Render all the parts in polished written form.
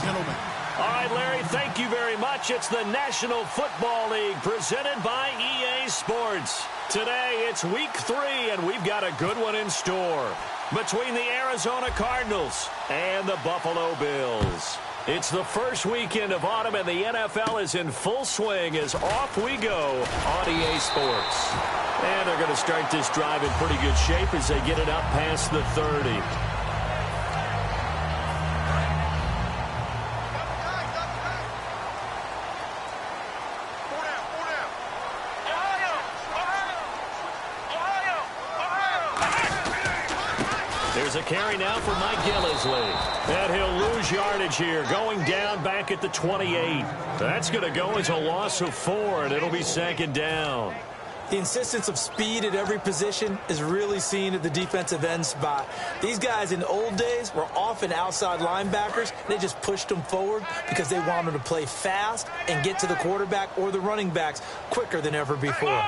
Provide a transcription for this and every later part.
gentlemen. All right, Larry, thank you very much. It's the National Football League presented by EA Sports. Today, it's week 3, and we've got a good one in store between the Arizona Cardinals and the Buffalo Bills. It's the first weekend of autumn, and the NFL is in full swing as off we go on EA Sports. And they're going to start this drive in pretty good shape as they get it up past the 30. There's a carry now for Mike Gillisley. And he'll lose yardage here, going down back at the 28. That's going to go as a loss of 4, and it'll be second down. The insistence of speed at every position is really seen at the defensive end spot. These guys in the old days were often outside linebackers. They just pushed them forward because they wanted to play fast and get to the quarterback or the running backs quicker than ever before.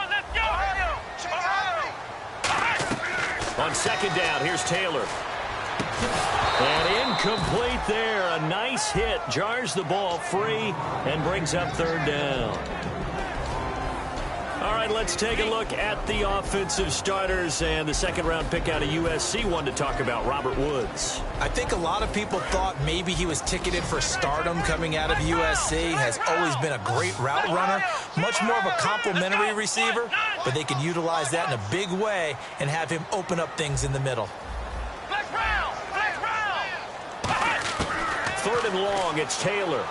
On second down, here's Taylor. And incomplete there. A nice hit. Jars the ball free and brings up third down. All right, let's take a look at the offensive starters and the second-round pick out of USC. One to talk about, Robert Woods. I think a lot of people thought maybe he was ticketed for stardom coming out of USC. Has always been a great route runner, much more of a complimentary receiver, but they can utilize that in a big way and have him open up things in the middle. Third and long, it's Taylor.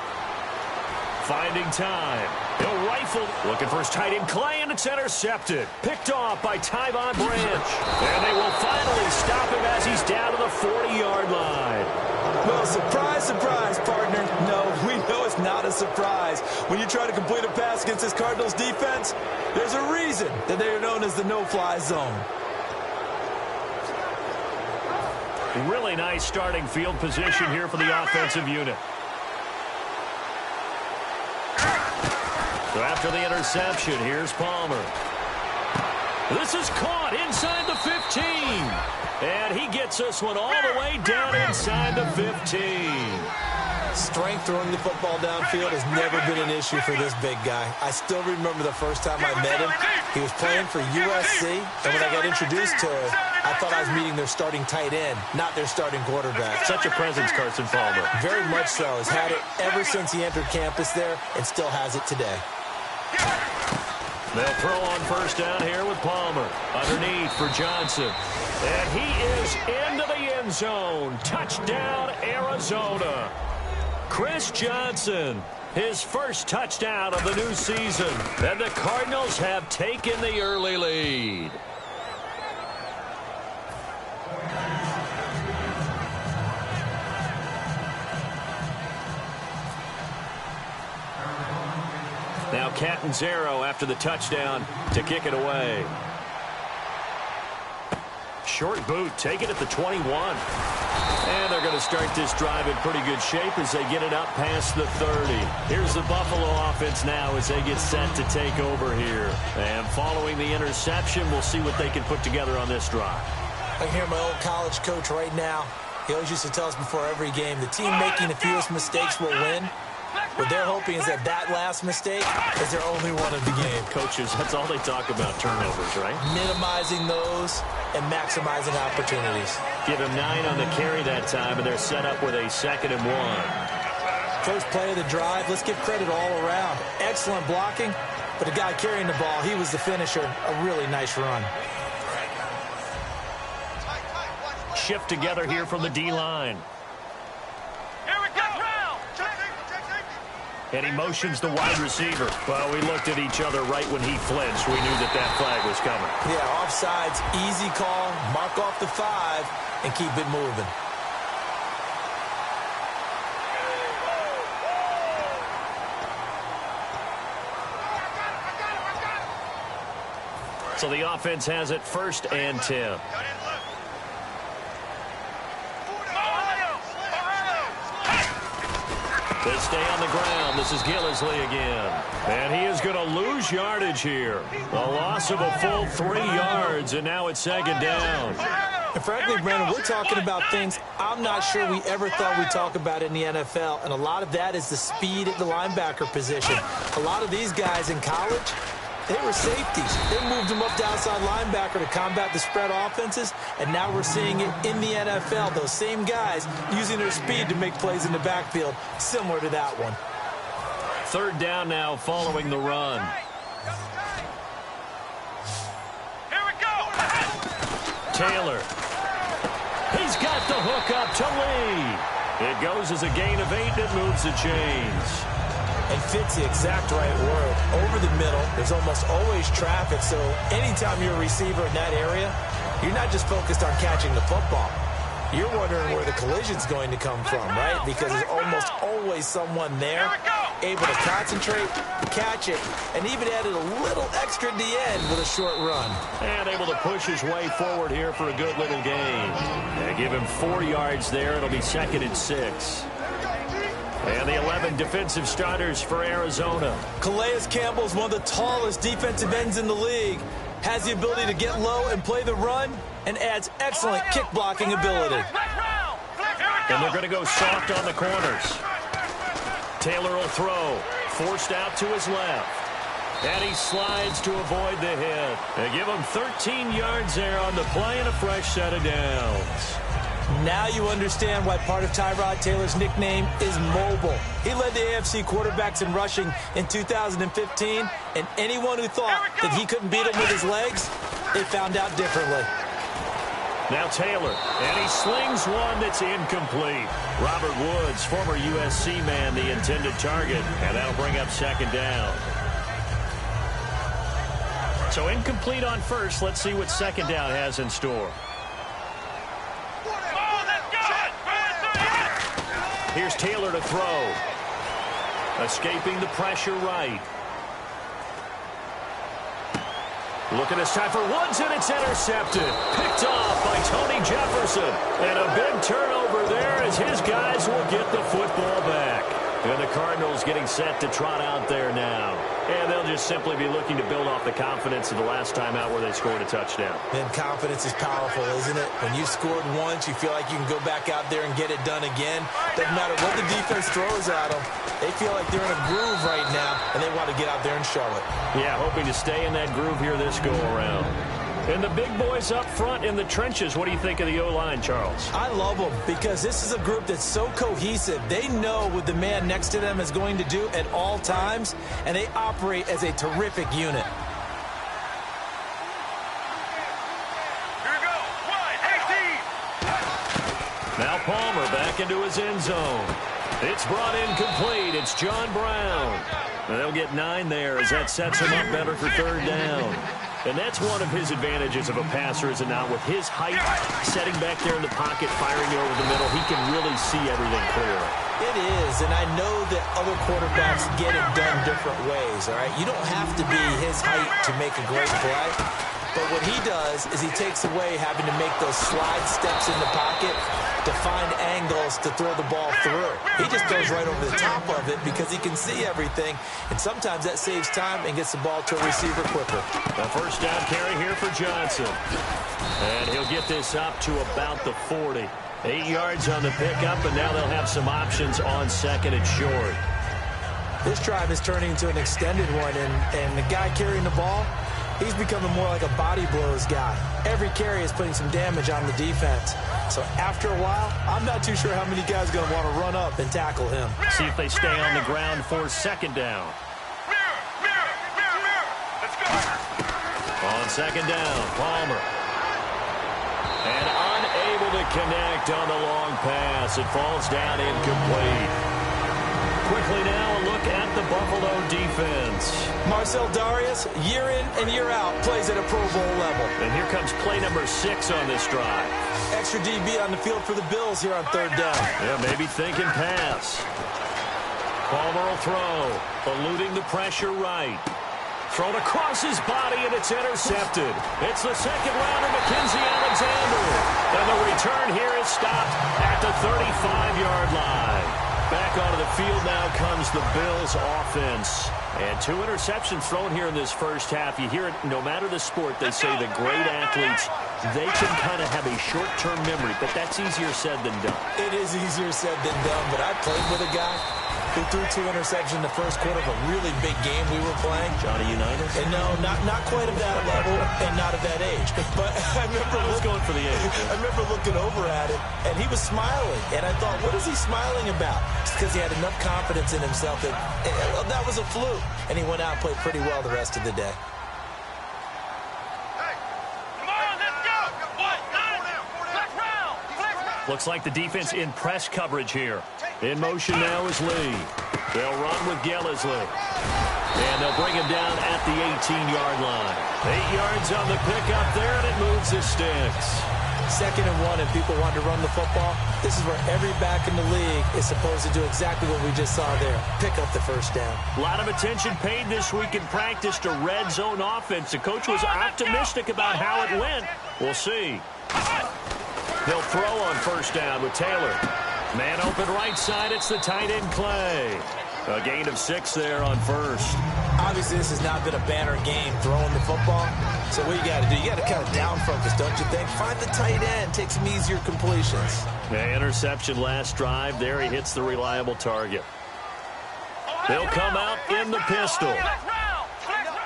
Finding time. He'll rifle. Looking for his tight end, Clay, and it's intercepted. Picked off by Tyvon Branch. And they will finally stop him as he's down to the 40-yard line. Well, surprise, surprise, partner. No, we know it's not a surprise. When you try to complete a pass against this Cardinals defense, there's a reason that they are known as the no-fly zone. Really nice starting field position here for the offensive unit. So after the interception, here's Palmer. This is caught inside the 15. And he gets this one all the way down inside the 15. Strength throwing the football downfield has never been an issue for this big guy. I still remember the first time I met him. He was playing for USC, and when I got introduced to him, I thought I was meeting their starting tight end, not their starting quarterback. Such a presence, Carson Palmer. Very much so. Has had it ever since he entered campus there and still has it today. They'll throw on first down here with Palmer. Underneath for Johnson. And he is into the end zone. Touchdown, Arizona. Chris Johnson, his first touchdown of the new season. And the Cardinals have taken the early lead. Now Catanzaro after the touchdown to kick it away. Short boot, take it at the 21. And they're going to start this drive in pretty good shape as they get it up past the 30. Here's the Buffalo offense now as they get set to take over here. And following the interception, we'll see what they can put together on this drive. I can hear my old college coach right now. He always used to tell us before every game, the team making the fewest mistakes will win. What they're hoping is that last mistake is their only one of the game. Coaches, that's all they talk about, turnovers, right? Minimizing those and maximizing opportunities. Give him 9 on the carry that time, and they're set up with a 2nd and 1. First play of the drive, let's give credit all around. Excellent blocking, but the guy carrying the ball, he was the finisher. A really nice run. Shift together here from the D-line. And he motions the wide receiver. Well, we looked at each other right when he flinched. We knew that flag was coming. Yeah, offsides, easy call. Mark off the 5 and keep it moving. So the offense has it 1st and 10. They stay on the ground. This is Gillisley again. And he is going to lose yardage here. A loss of a full 3 yards, and now it's 2nd down. And frankly, Brandon, we're talking about things I'm not sure we ever thought we'd talk about in the NFL, and a lot of that is the speed at the linebacker position. A lot of these guys in college, they were safeties. They moved them up to outside linebacker to combat the spread offenses, and now we're seeing it in the NFL. Those same guys using their speed to make plays in the backfield, similar to that one. Third down now following the run. Here we go. Taylor. He's got the hook up to Lee. It goes as a gain of 8 and moves the chains. And fits the exact right word. Over the middle, there's almost always traffic, so anytime you're a receiver in that area, you're not just focused on catching the football. You're wondering where the collision's going to come from, right? Because there's almost always someone there able to concentrate, catch it, and even added a little extra at the end with a short run. And able to push his way forward here for a good little gain. They give him 4 yards there. It'll be 2nd and 6. And the 11 defensive starters for Arizona. Calais Campbell is one of the tallest defensive ends in the league. Has the ability to get low and play the run, and adds excellent kick blocking ability. And they're going to go soft on the corners. Taylor will throw. Forced out to his left. And he slides to avoid the hit. They give him 13 yards there on the play and a fresh set of downs. Now you understand why part of Tyrod Taylor's nickname is mobile. He led the AFC quarterbacks in rushing in 2015, and anyone who thought that he couldn't beat him with his legs, they found out differently. Now Taylor, and he slings one that's incomplete. Robert Woods, former USC man, the intended target, and that'll bring up 2nd down. So incomplete on first. Let's see what 2nd down has in store. Here's Taylor to throw. Escaping the pressure right. Looking this time for Woods, and it's intercepted. Picked off by Tony Jefferson. And a big turnover there as his guys will get the football back. And the Cardinals getting set to trot out there now. And they'll just simply be looking to build off the confidence of the last time out where they scored a touchdown. And confidence is powerful, isn't it? When you scored once, you feel like you can go back out there and get it done again. Doesn't matter what the defense throws at them. They feel like they're in a groove right now, and they want to get out there and show it. Yeah, hoping to stay in that groove here this go-around. And the big boys up front in the trenches, what do you think of the O-line, Charles? I love them because this is a group that's so cohesive. They know what the man next to them is going to do at all times, and they operate as a terrific unit. Here we go. Wide, 18. Now Palmer back into his end zone. It's brought in complete. It's John Brown. And they'll get 9 there as that sets him up better for 3rd down. And that's one of his advantages of a passer, is it not? With his height, setting back there in the pocket, firing over the middle, he can really see everything clearly. It is, and I know that other quarterbacks get it done different ways, all right? You don't have to be his height to make a great play. But what he does is he takes away having to make those slide steps in the pocket to find angles to throw the ball through. He just goes right over the top of it because he can see everything, and sometimes that saves time and gets the ball to a receiver quicker. The first down carry here for Johnson. And he'll get this up to about the 40. 8 yards on the pickup, and now they'll have some options on 2nd and short. This drive is turning into an extended one, and the guy carrying the ball, he's becoming more like a body blows guy. Every carry is putting some damage on the defense. So after a while, I'm not too sure how many guys are going to want to run up and tackle him. See if they stay on the ground for 2nd down. Mirror. Let's go. On 2nd down, Palmer. And unable to connect on the long pass. It falls down incomplete. Quickly now, a look at the Buffalo defense. Marcel Darius, year in and year out, plays at a Pro Bowl level. And here comes play number 6 on this drive. Extra DB on the field for the Bills here on 3rd down. Yeah, maybe thinking pass. Palmer will throw, eluding the pressure right. Thrown across his body, and it's intercepted. It's the 2nd rounder, Mackenzie Alexander. And the return here is stopped at the 35-yard line. Back Back onto the field now comes the Bills offense. And 2 interceptions thrown here in this first half. You hear it, no matter the sport, they say the great athletes, they can kind of have a short-term memory, but that's easier said than done. It is easier said than done, but I played with a guy who threw 2 interceptions in the first quarter of a really big game we were playing. Johnny Unitas? And no, not quite of that level and not of that age. But I was going for the age. I remember looking over at him, and he was smiling. And I thought, what is he smiling about? It's because he had enough confidence in himself that that was a fluke. And he went out and played pretty well the rest of the day. Looks like the defense in press coverage here. In motion now is Lee. They'll run with Gellisley. And they'll bring him down at the 18-yard line. 8 yards on the pickup there, and it moves the sticks. 2nd and 1, and people want to run the football. This is where every back in the league is supposed to do exactly what we just saw there. Pick up the first down. A lot of attention paid this week in practice to red zone offense. The coach was optimistic about how it went. We'll see. They'll throw on first down with Taylor. Man open right side. It's the tight end Clay. A gain of 6 there on first. Obviously, this has not been a banner game throwing the football. So what you got to do, you got to kind of down focus, don't you think? Find the tight end. Take some easier completions. Yeah, interception last drive. There he hits the reliable target. They'll come out in the pistol.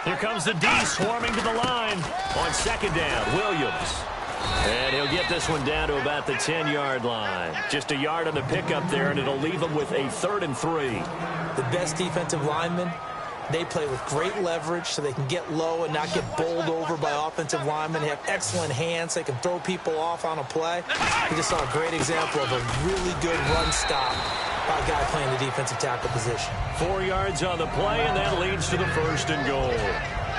Here comes the D swarming to the line on 2nd down. Williams. And he'll get this one down to about the 10-yard line. Just a yard on the pickup there, and it'll leave him with a 3rd and 3. The best defensive linemen, they play with great leverage so they can get low and not get bowled over by offensive linemen. They have excellent hands. They can throw people off on a play. We just saw a great example of a really good run stop by a guy playing the defensive tackle position. 4 yards on the play, and that leads to the 1st and goal.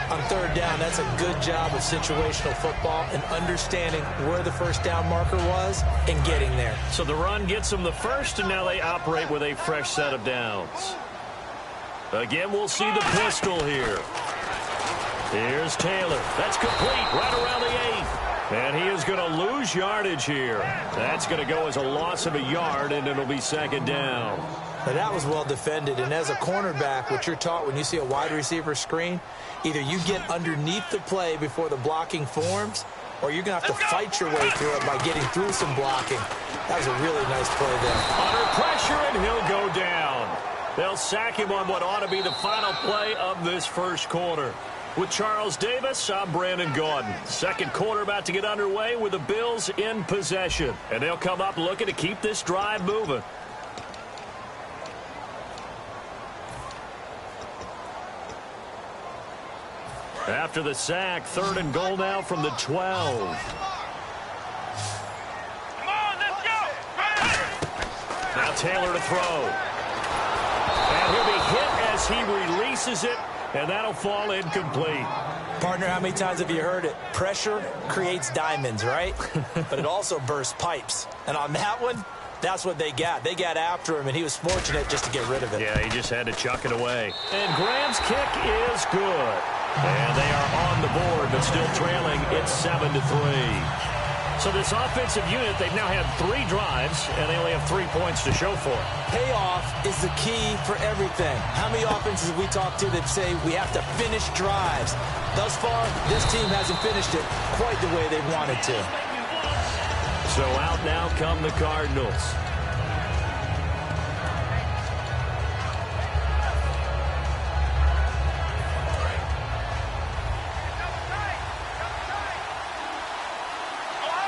On 3rd down, that's a good job of situational football and understanding where the first down marker was and getting there. So the run gets them the first, and now they operate with a fresh set of downs. Again, we'll see the pistol here. Here's Taylor. That's complete right around the 8th. And he is going to lose yardage here. That's going to go as a loss of a yard, and it'll be 2nd down. Now, that was well defended, and as a cornerback, what you're taught when you see a wide receiver screen, either you get underneath the play before the blocking forms, or you're going to have to fight your way through it by getting through some blocking. That was a really nice play there. Under pressure, and he'll go down. They'll sack him on what ought to be the final play of this first quarter. With Charles Davis, I'm Brandon Gaudin. 2nd quarter about to get underway with the Bills in possession. And they'll come up looking to keep this drive moving. After the sack, 3rd and goal now from the 12. Come on, let's go! Now Taylor to throw. And he'll be hit as he releases it, and that'll fall incomplete. Partner, how many times have you heard it? Pressure creates diamonds, right? But it also bursts pipes. And on that one, that's what they got. They got after him, and he was fortunate just to get rid of it. Yeah, he just had to chuck it away. And Graham's kick is good. And they are on the board, but still trailing. It's 7-3. So this offensive unit, they've now had 3 drives, and they only have 3 points to show for it. Payoff is the key for everything. How many offenses have we talked to that say we have to finish drives? Thus far, this team hasn't finished it quite the way they wanted to. So out now come the Cardinals.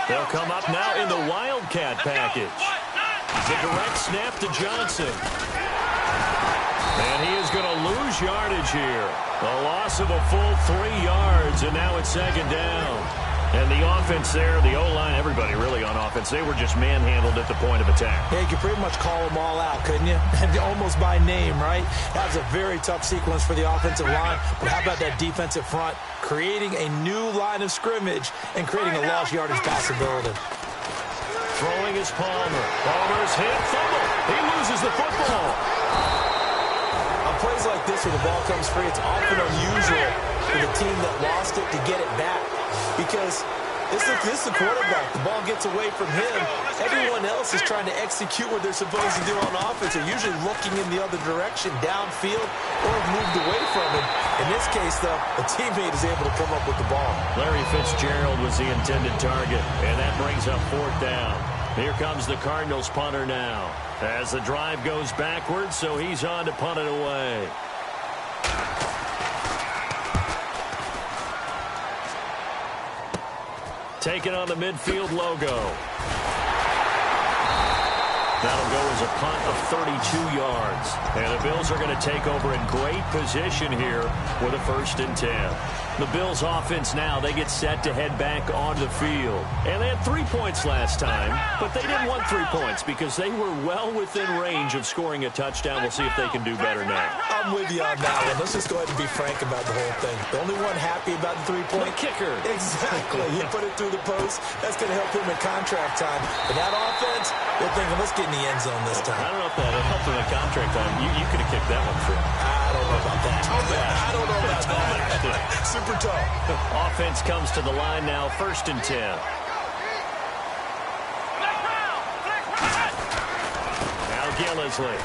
They'll come up now in the Wildcat package. The direct snap to Johnson. And he is going to lose yardage here. A loss of a full 3 yards, and now it's 2nd down. And the offense there, the O-line, everybody really on offense, they were just manhandled at the point of attack. Yeah, you could pretty much call them all out, couldn't you? Almost by name, right? That was a very tough sequence for the offensive line. But how about that defensive front creating a new line of scrimmage and creating a lost yardage possibility? Throwing is Palmer. Palmer's hit, fumble. He loses the football. On plays like this where the ball comes free, it's often unusual for the team that lost it to get it back. Because This is the quarterback. The ball gets away from him. Everyone else is trying to execute what they're supposed to do on offense. They're usually looking in the other direction, downfield, or moved away from him. In this case, though, a teammate is able to come up with the ball. Larry Fitzgerald was the intended target, and that brings up 4th down. Here comes the Cardinals punter now. As the drive goes backwards, so he's on to punt it away. Taking on the midfield logo. That'll go as a punt of 32 yards. And the Bills are going to take over in great position here with a 1st and 10. The Bills offense now, they get set to head back onto the field. And they had 3 points last time, but they didn't want 3 points because they were well within range of scoring a touchdown. We'll see if they can do better now. I'm with you on that one. Let's just go ahead and be frank about the whole thing. The only one happy about the 3-point kicker. Exactly. He put it through the post. That's going to help him in contract time. But that offense, they're thinking, let's get in the end zone this time. I don't know if that helped him in contract time. You could have kicked that one through. I don't know about that. I don't know about that. Super tall. Offense comes to the line now, 1st and 10. Now Gillisley.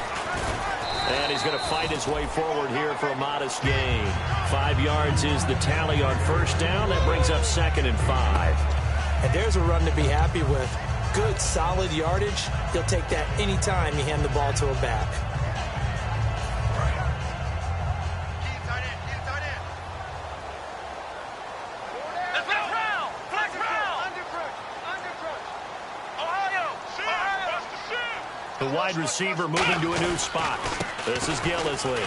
And he's going to fight his way forward here for a modest gain. 5 yards is the tally on 1st down. That brings up 2nd and 5. And there's a run to be happy with. Good, solid yardage. He'll take that anytime you hand the ball to a back. The wide receiver moving to a new spot. This is Gillisley.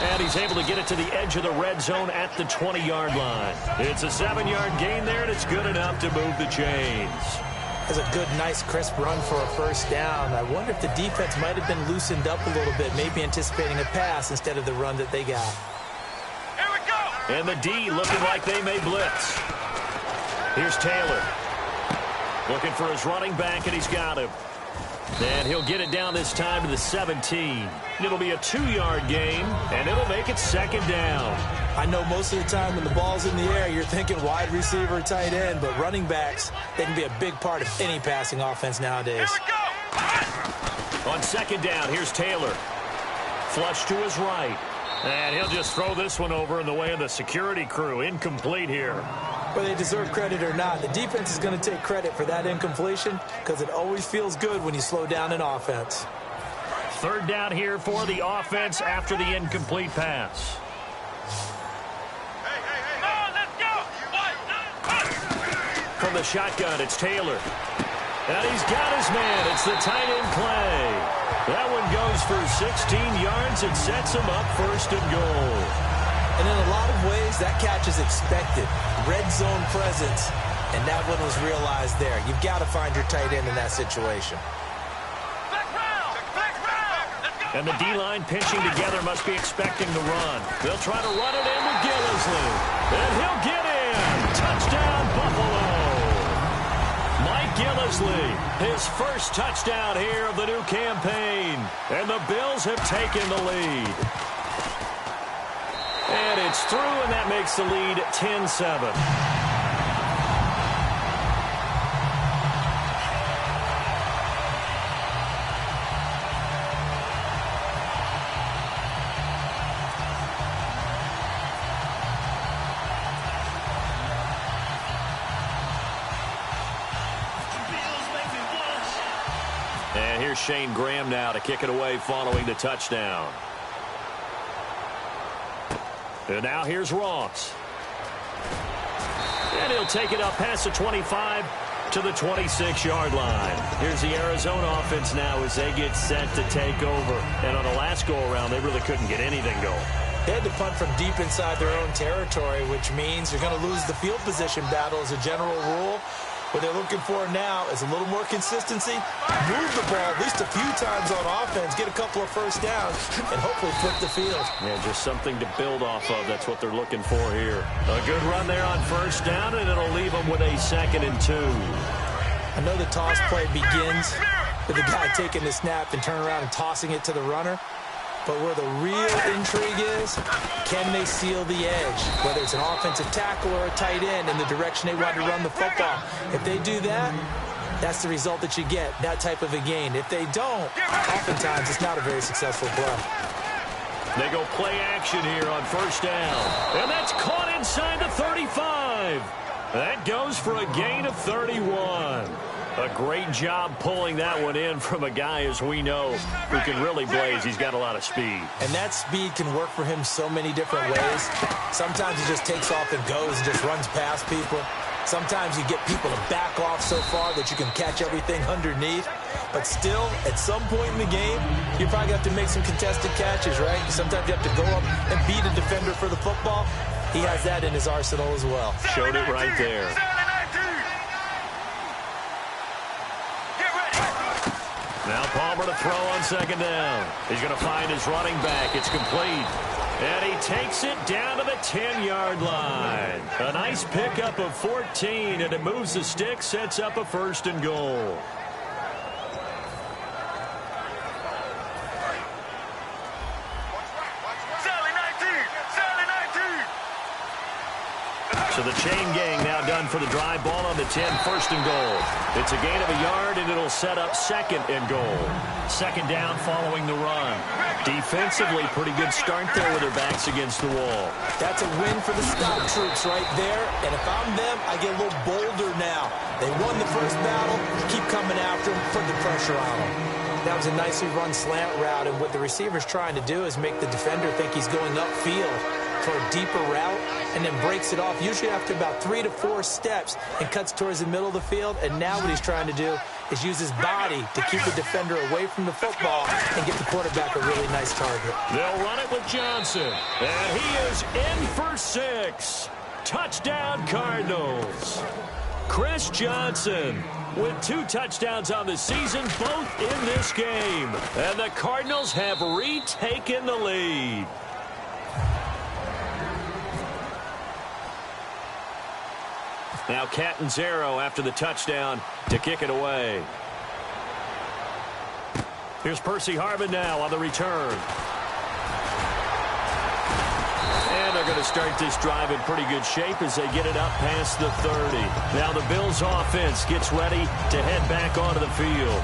And he's able to get it to the edge of the red zone at the 20-yard line. It's a 7-yard gain there, and it's good enough to move the chains. That's a good, nice, crisp run for a 1st down. I wonder if the defense might have been loosened up a little bit, maybe anticipating a pass instead of the run that they got. Here we go! And the D looking like they may blitz. Here's Taylor. Looking for his running back, and he's got him. And he'll get it down this time to the 17. It'll be a 2-yard gain, and it'll make it 2nd down. I know most of the time when the ball's in the air, you're thinking wide receiver, tight end, but running backs, they can be a big part of any passing offense nowadays. Here we go! On 2nd down, here's Taylor. Flush to his right. And he'll just throw this one over in the way of the security crew. Incomplete here. Whether they deserve credit or not, the defense is going to take credit for that incompletion because it always feels good when you slow down an offense. 3rd down here for the offense after the incomplete pass. From the shotgun, it's Taylor. And he's got his man. It's the tight end play. That one goes for 16 yards and sets him up 1st and goal. And in a lot of ways, that catch is expected. Red zone presence, and that one was realized there. You've got to find your tight end in that situation. And the D-line pinching together must be expecting the run. They'll try to run it in with Gillisley. And he'll get in. Touchdown, Buffalo. Mike Gillisley, his 1st touchdown here of the new campaign. And the Bills have taken the lead. And it's through, and that makes the lead 10-7. And here's Shane Graham now to kick it away following the touchdown. And now here's Ross. And he'll take it up past the 25 to the 26-yard line. Here's the Arizona offense now as they get set to take over. And on the last go-around, they really couldn't get anything going. They had to punt from deep inside their own territory, which means you're going to lose the field position battle as a general rule. What they're looking for now is a little more consistency, move the ball at least a few times on offense, get a couple of 1st downs, and hopefully flip the field. Yeah, just something to build off of. That's what they're looking for here. A good run there on 1st down, and it'll leave them with a 2nd and 2. I know the toss play begins with the guy taking the snap and turning around and tossing it to the runner. But where the real intrigue is, can they seal the edge? Whether it's an offensive tackle or a tight end in the direction they want to run the football. If they do that, that's the result that you get, that type of a gain. If they don't, oftentimes it's not a very successful play. They go play action here on first down. And that's caught inside the 35. That goes for a gain of 31. A great job pulling that one in from a guy, as we know, who can really blaze. He's got a lot of speed. And that speed can work for him so many different ways. Sometimes he just takes off and goes and just runs past people. Sometimes you get people to back off so far that you can catch everything underneath. But still, at some point in the game, you probably have to make some contested catches, right? Sometimes you have to go up and beat a defender for the football. He has that in his arsenal as well. Showed it right there. Now Palmer to throw on second down. He's going to find his running back. It's complete. And he takes it down to the 10-yard line. A nice pickup of 14, and it moves the stick, sets up a first and goal. So the chain gang now done for the drive. Ball on the 10, first and goal. It's a gain of a yard, and it'll set up second and goal. Second down following the run. Defensively, pretty good start there with their backs against the wall. That's a win for the scout troops right there. And if I'm them, I get a little bolder now. They won the first battle. Keep coming after them. Put the pressure on them. That was a nicely run slant route, and what the receiver's trying to do is make the defender think he's going upfield for a deeper route, and then breaks it off, usually after about 3 to 4 steps, and cuts towards the middle of the field. And now what he's trying to do is use his body to keep the defender away from the football and get the quarterback a really nice target. They'll run it with Johnson, and he is in for 6. Touchdown, Cardinals. Chris Johnson with 2 touchdowns on the season, both in this game. And the Cardinals have retaken the lead. Now Catanzaro after the touchdown to kick it away. Here's Percy Harvin now on the return. And they're going to start this drive in pretty good shape as they get it up past the 30. Now the Bills offense gets ready to head back onto the field.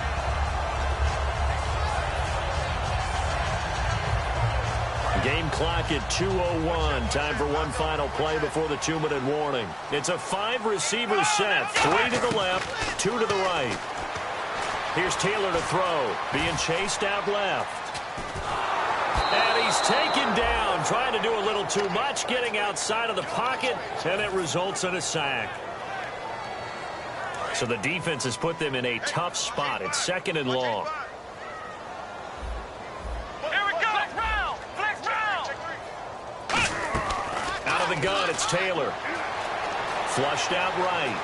Game clock at 2:01. Time for one final play before the 2-minute warning. It's a 5-receiver set. 3 to the left, 2 to the right. Here's Taylor to throw. Being chased out left. And he's taken down. Trying to do a little too much. Getting outside of the pocket. And it results in a sack. So the defense has put them in a tough spot. It's second and long. The gun, it's Taylor. Flushed out right.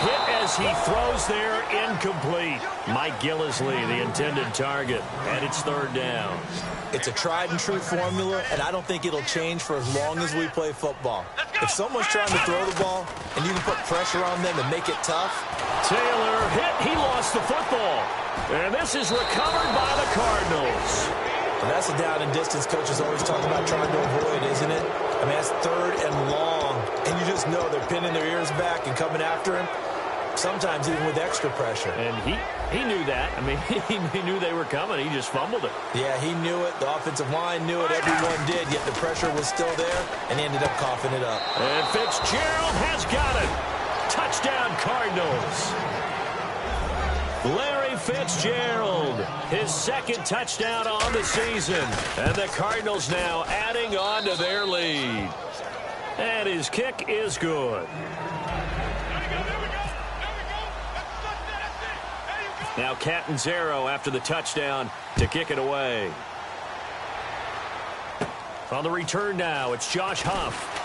Hit as he throws there, incomplete. Mike Gillisley, the intended target, and it's third down. It's a tried and true formula, and I don't think it'll change for as long as we play football. If someone's trying to throw the ball and you can put pressure on them and make it tough. Taylor hit, he lost the football. And this is recovered by the Cardinals. And that's a down and distance coaches always talk about trying to avoid, isn't it? I mean, that's third and long. And you just know they're pinning their ears back and coming after him, sometimes even with extra pressure. And he knew that. I mean, he knew they were coming. He just fumbled it. Yeah, he knew it. The offensive line knew it. Everyone did, yet the pressure was still there, and he ended up coughing it up. And Fitzgerald has got it. Touchdown, Cardinals. Larry Fitzgerald, his second touchdown on the season. And the Cardinals now adding on to their lead. And his kick is good. Now Catanzaro after the touchdown to kick it away. On the return now, it's Josh Huff.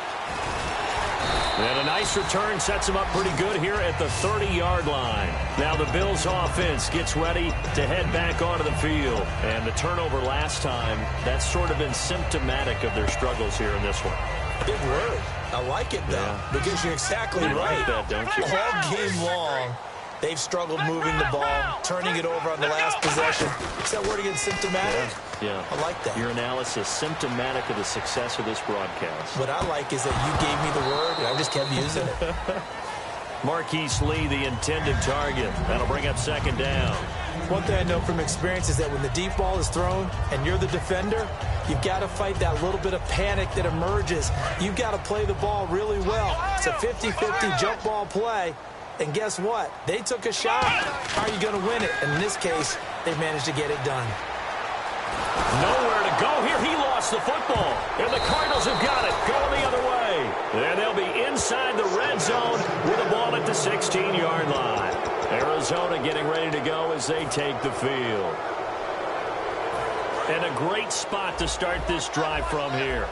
And a nice return sets him up pretty good here at the 30-yard line. Now the Bills offense gets ready to head back onto the field. And the turnover last time, that's sort of been symptomatic of their struggles here in this one. Big word. I like it, though, because you're exactly right. Like that, don't you? All game long, They've struggled moving the ball, turning it over on the last possession. Is that word again, symptomatic? Yeah. I like that. Your analysis, symptomatic of the success of this broadcast. What I like is that you gave me the word, and I just kept using it. Marquise Lee, the intended target. That'll bring up second down. One thing I know from experience is that when the deep ball is thrown and you're the defender, you've got to fight that little bit of panic that emerges. You've got to play the ball really well. It's a 50-50 jump ball play. And guess what? They took a shot. How are you going to win it? And in this case, they managed to get it done. Nowhere to go here. He lost the football. And the Cardinals have got it. Going the other way. And they'll be inside the red zone with the ball at the 16-yard line. Arizona getting ready to go as they take the field. And a great spot to start this drive from here.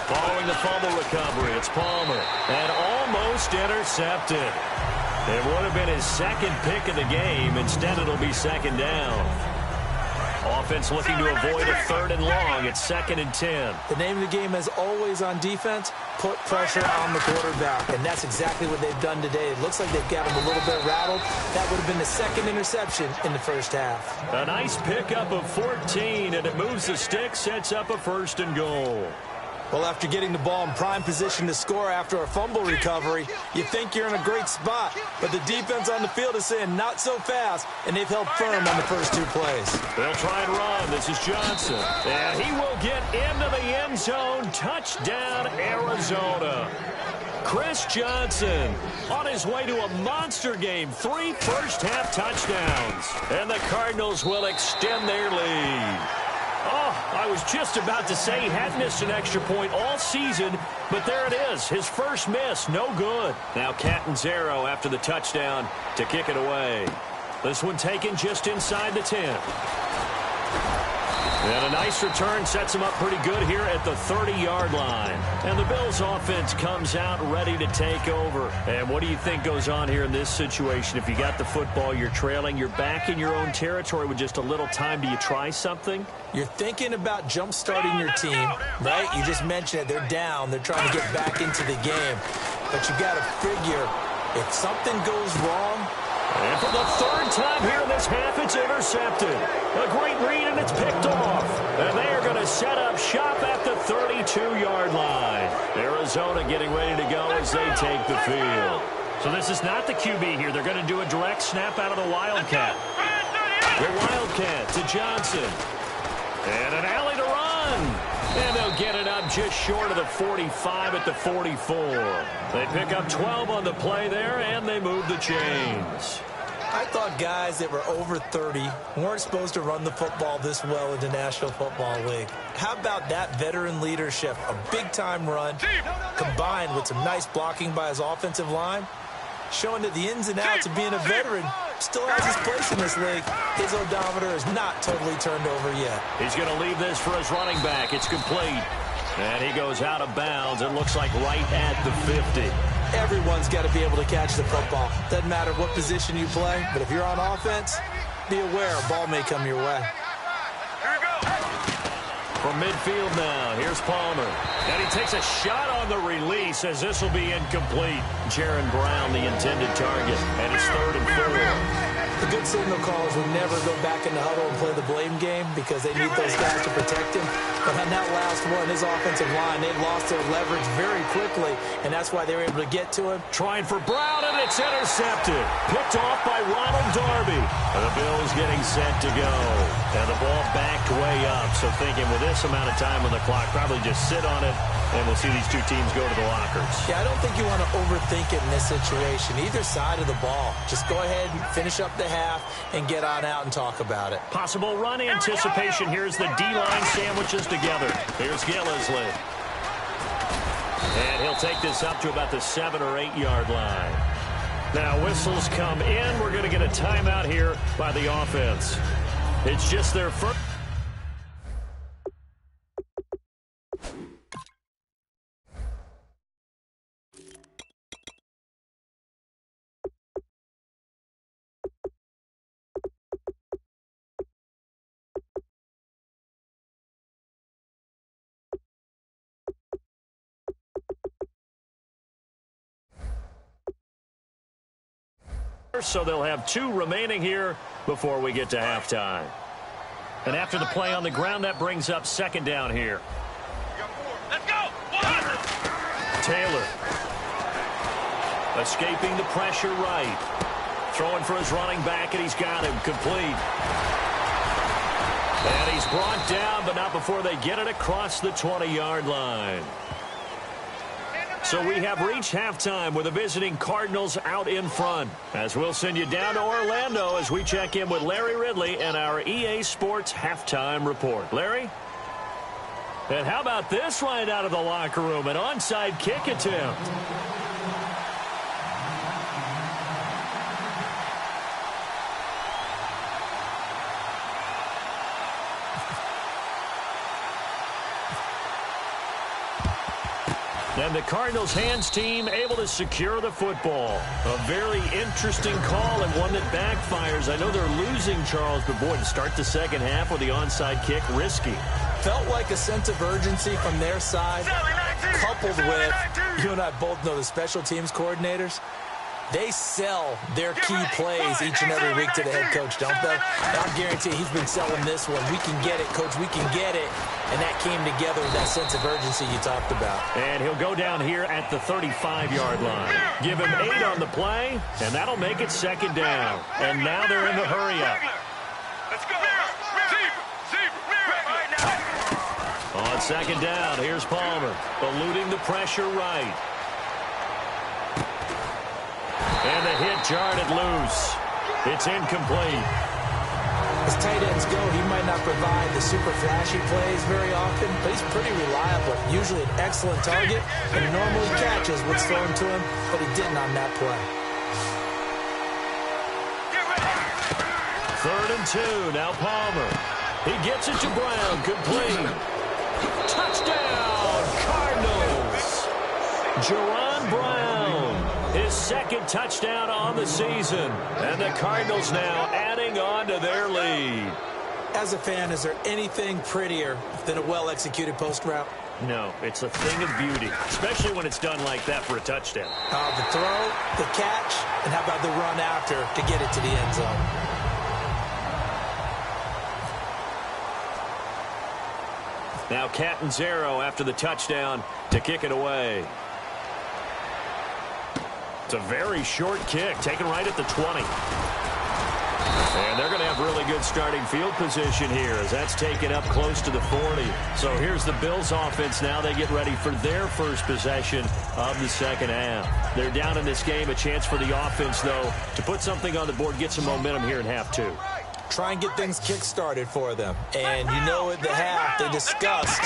Following the fumble recovery, it's Palmer. And almost intercepted. It would have been his second pick of the game. Instead, it'll be second down. Offense looking to avoid a 3rd and long. It's 2nd and 10. The name of the game is always on defense, put pressure on the quarterback. And that's exactly what they've done today. It looks like they've got him a little bit rattled. That would have been the 2nd interception in the first half. A nice pickup of 14, and it moves the stick, sets up a 1st and goal. Well, after getting the ball in prime position to score after a fumble recovery, you think you're in a great spot. But the defense on the field is saying not so fast, and they've held firm on the first 2 plays. They'll try and run. This is Johnson. And he will get into the end zone. Touchdown, Arizona. Chris Johnson on his way to a monster game. 3 first-half touchdowns. And the Cardinals will extend their lead. Oh, I was just about to say he hadn't missed an extra point all season, but there it is. His first miss, no good. Now Catanzaro after the touchdown to kick it away. This one taken just inside the 10. And a nice return sets him up pretty good here at the 30-yard line. And the Bills offense comes out ready to take over. And what do you think goes on here in this situation? If you got the football, you're trailing, you're back in your own territory with just a little time. Do you try something? You're thinking about jump-starting your team, right? You just mentioned it. They're down. They're trying to get back into the game. But you got to figure if something goes wrong. And for the 3rd time here in this half, it's intercepted. A great read, and it's picked off. And they are going to set up shop at the 32-yard line. Arizona getting ready to go as they take the field. So this is not the QB here. They're going to do a direct snap out of the Wildcat. The Wildcat to Johnson. And an alley to run. And they'll get it up just short of the 45 at the 44. They pick up 12 on the play there, and they move the chains. I thought guys that were over 30 weren't supposed to run the football this well in the National Football League. How about that veteran leadership? A big-time run combined with some nice blocking by his offensive line, showing that the ins and outs of being a veteran still has his place in this league. His odometer is not totally turned over yet. He's going to leave this for his running back. It's complete. And he goes out of bounds. It looks like right at the 50. Everyone's got to be able to catch the football. Doesn't matter what position you play, but if you're on offense, be aware a ball may come your way. From midfield now, here's Palmer. And he takes a shot on the release as this will be incomplete. Jaron Brown, the intended target, and it's 3rd and 4. The good signal callers would never go back in the huddle and play the blame game because they need those guys to protect him. But on that last one, his offensive line, they lost their leverage very quickly, and that's why they were able to get to him. Trying for Brown, and it's intercepted. Picked off by Ronald Darby. And the Bills getting set to go. And the ball backed way up, so thinking with this amount of time on the clock, probably just sit on it, and we'll see these two teams go to the lockers. Yeah, I don't think you want to overthink it in this situation. Either side of the ball. Just go ahead and finish up the half and get on out and talk about it. Possible run anticipation. Here's the D-line sandwiches together. Here's Gillisley. And he'll take this up to about the 7 or 8 yard line. Now whistles come in. We're going to get a timeout here by the offense. It's just their first. So they'll have 2 remaining here before we get to halftime. And after the play on the ground, that brings up 2nd down here. Let's go. Taylor. Escaping the pressure right. Throwing for his running back, and he's got him complete. And he's brought down, but not before they get it across the 20-yard line. So we have reached halftime with the visiting Cardinals out in front. As we'll send you down to Orlando as we check in with Larry Ridley and our EA Sports halftime report. Larry? And how about this right out of the locker room? An onside kick attempt. And the Cardinals hands team able to secure the football. A very interesting call and one that backfires. I know they're losing, Charles, but boy, to start the second half with the onside kick, risky. Felt like a sense of urgency from their side, coupled with, you and I both know the special teams coordinators, they sell their key plays each and every week to the head coach, don't they? And I guarantee he's been selling this one. We can get it, coach, we can get it. And that came together with that sense of urgency you talked about. And he'll go down here at the 35-yard line. Give him 8 on the play, and that'll make it 2nd down. And now they're in the hurry-up. Let's go. On 2nd down, here's Palmer, eluding the pressure right. And the hit jarred it loose. It's incomplete. As tight ends go, he might not provide the super flashy plays very often, but he's pretty reliable. Usually an excellent target, and normally catches what's thrown to him, but he didn't on that play. 3rd and 2, now Palmer. He gets it to Brown, complete. Touchdown, Cardinals! Jaron Brown, his 2nd touchdown on the season. And the Cardinals now adding on to their lead. As a fan, is there anything prettier than a well-executed post route? No, it's a thing of beauty, especially when it's done like that for a touchdown. The throw, the catch, and how about the run after to get it to the end zone? Now Catanzaro after the touchdown to kick it away. It's a very short kick, taken right at the 20. And they're going to have really good starting field position here as that's taken up close to the 40. So here's the Bills offense now. They get ready for their first possession of the second half. They're down in this game. A chance for the offense, though, to put something on the board, get some momentum here in half 2. Try and get things kick-started for them. And you know at the half, they discussed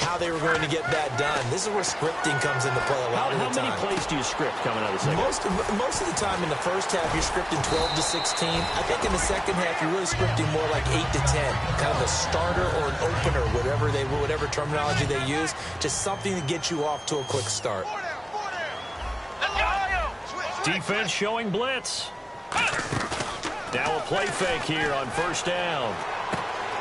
how they were going to get that done. This is where scripting comes into play a lot of the time. How many plays do you script coming out of the second half? Most of the time in the first half, you're scripting 12 to 16. I think in the second half, you're really scripting more like 8 to 10. Kind of a starter or an opener, whatever terminology they use. Just something to get you off to a quick start. Defense showing blitz. Now a play fake here on 1st down.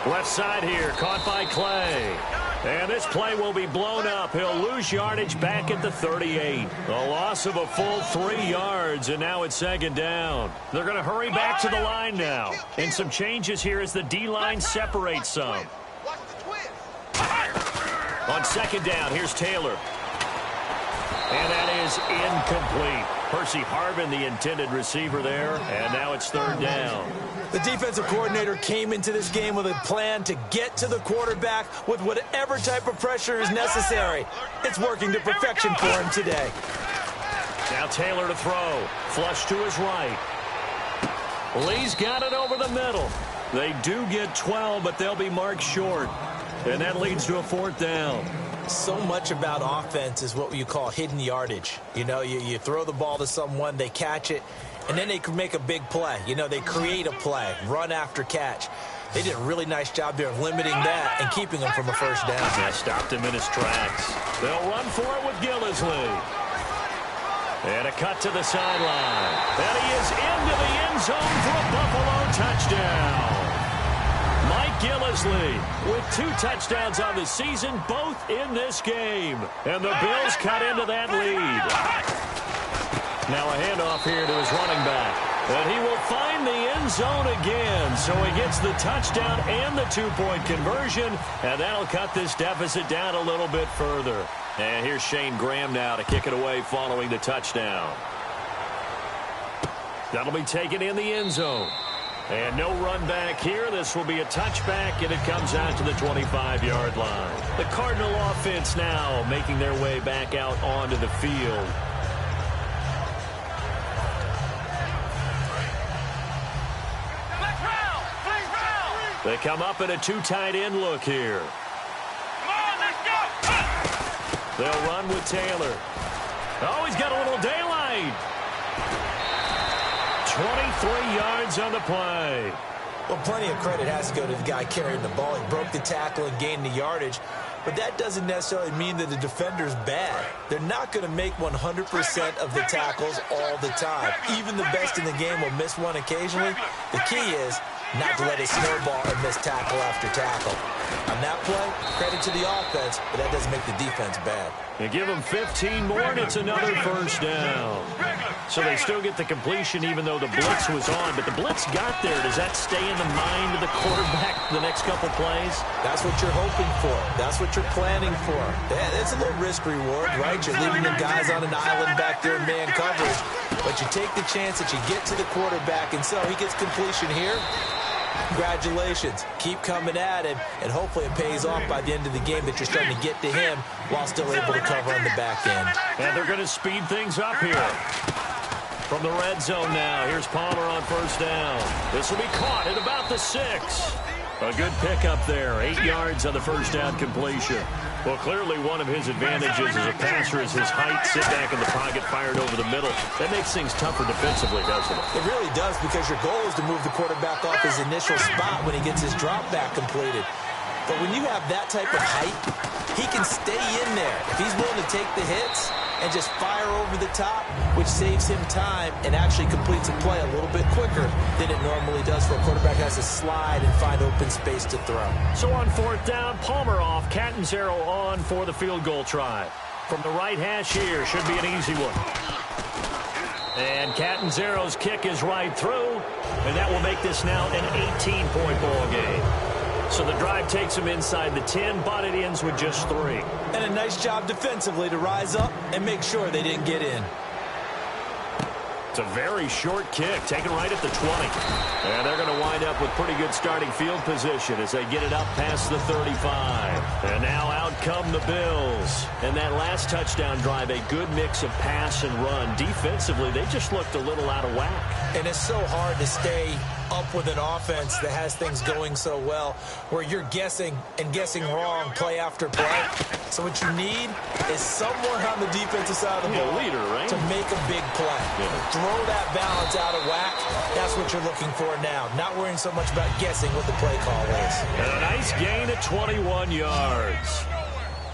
Left side here, caught by Clay. And this play will be blown up. He'll lose yardage back at the 38. A loss of a full 3 yards, and now it's 2nd down. They're going to hurry back to the line now. And some changes here as the D-line separates some. On 2nd down, here's Taylor. And that is incomplete. Percy Harvin, the intended receiver there, and now it's 3rd down. The defensive coordinator came into this game with a plan to get to the quarterback with whatever type of pressure is necessary. It's working to perfection for him today. Now Taylor to throw. Flush to his right. Lee's got it over the middle. They do get 12, but they'll be marked short. And that leads to a 4th down. So much about offense is what you call hidden yardage. You know, you throw the ball to someone, they catch it, and then they can make a big play. You know, they create a play, run after catch. They did a really nice job there of limiting that and keeping him from a 1st down. Yeah, stopped him in his tracks. They'll run for it with Gillisley. And a cut to the sideline. And he is into the end zone for a Buffalo touchdown. Mike Gillisley with 2 touchdowns on the season, both in this game. And the Bills cut into that lead. Now a handoff here to his running back. And he will find the end zone again. So he gets the touchdown and the two-point conversion. And that'll cut this deficit down a little bit further. And here's Shane Graham now to kick it away following the touchdown. That'll be taken in the end zone. And no run back here. This will be a touchback, and it comes out to the 25-yard line. The Cardinal offense now making their way back out onto the field. They come up in a two-tight end look here. Come on, let's go! They'll run with Taylor. Oh, he's got a little daylight. 23 yards on the play. Well, plenty of credit has to go to the guy carrying the ball. He broke the tackle and gained the yardage. But that doesn't necessarily mean that the defender's bad. They're not going to make 100% of the tackles all the time. Even the best in the game will miss one occasionally. The key is not to let it snowball and miss tackle after tackle. On that play, credit to the offense, but that doesn't make the defense bad. You give them 15 more, and it's another first down. So they still get the completion even though the blitz was on. But the blitz got there. Does that stay in the mind of the quarterback the next couple plays? That's what you're hoping for. That's what you're planning for. It's a little risk-reward, right? You're leaving the guys on an island back there in man coverage. But you take the chance that you get to the quarterback, and so he gets completion here. Congratulations. Keep coming at him, and hopefully it pays off by the end of the game that you're starting to get to him while still able to cover on the back end. And they're going to speed things up here. From the red zone now, here's Palmer on first down. This will be caught at about the 6. A good pickup there, 8 yards on the first down completion. Well, clearly one of his advantages as a passer is his height, sit back in the pocket, fired over the middle. That makes things tougher defensively, doesn't it? It really does, because your goal is to move the quarterback off his initial spot when he gets his drop back completed. But when you have that type of height, he can stay in there. If he's willing to take the hits and just fire over the top, which saves him time and actually completes a play a little bit quicker than it normally does for a quarterback has to slide and find open space to throw. So on fourth down, Palmer off, Catanzaro on for the field goal try. From the right hash here, should be an easy one. And Catanzaro's kick is right through, and that will make this now an 18-point ball game. So the drive takes him inside the 10, but it ends with just 3. And a nice job defensively to rise up and make sure they didn't get in. It's a very short kick, taken right at the 20. And they're going to wind up with pretty good starting field position as they get it up past the 35. And now out come the Bills. And that last touchdown drive, a good mix of pass and run. Defensively, they just looked a little out of whack. And it's so hard to stay up with an offense that has things going so well, where you're guessing and guessing wrong play after play. So what you need is someone on the defensive side of the ball leader, right? to make a big play. Yeah. Throw that balance out of whack. That's what you're looking for now. Not worrying so much about guessing what the play call is. And a nice gain at 21 yards.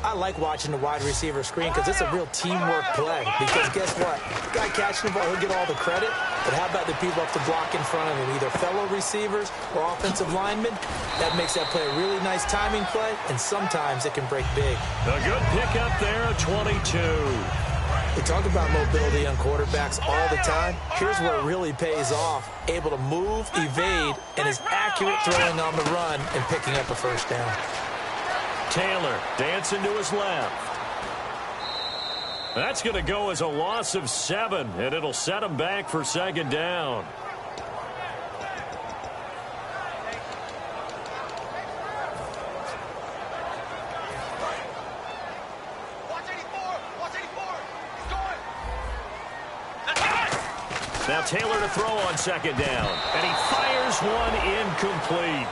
I like watching the wide receiver screen because it's a real teamwork play. Because guess what? The guy catching the ball, he'll get all the credit. But how about the people up to block in front of him, either fellow receivers or offensive linemen? That makes that play a really nice timing play, and sometimes it can break big. A good pickup there at 22. We talk about mobility on quarterbacks all the time. Here's where it really pays off. Able to move, evade, and is accurate throwing on the run and picking up a first down. Taylor dancing to his left. That's going to go as a loss of 7, and it'll set him back for second down. Watch 84! Watch 84! He's going! Now Taylor to throw on second down, and he fires one incomplete.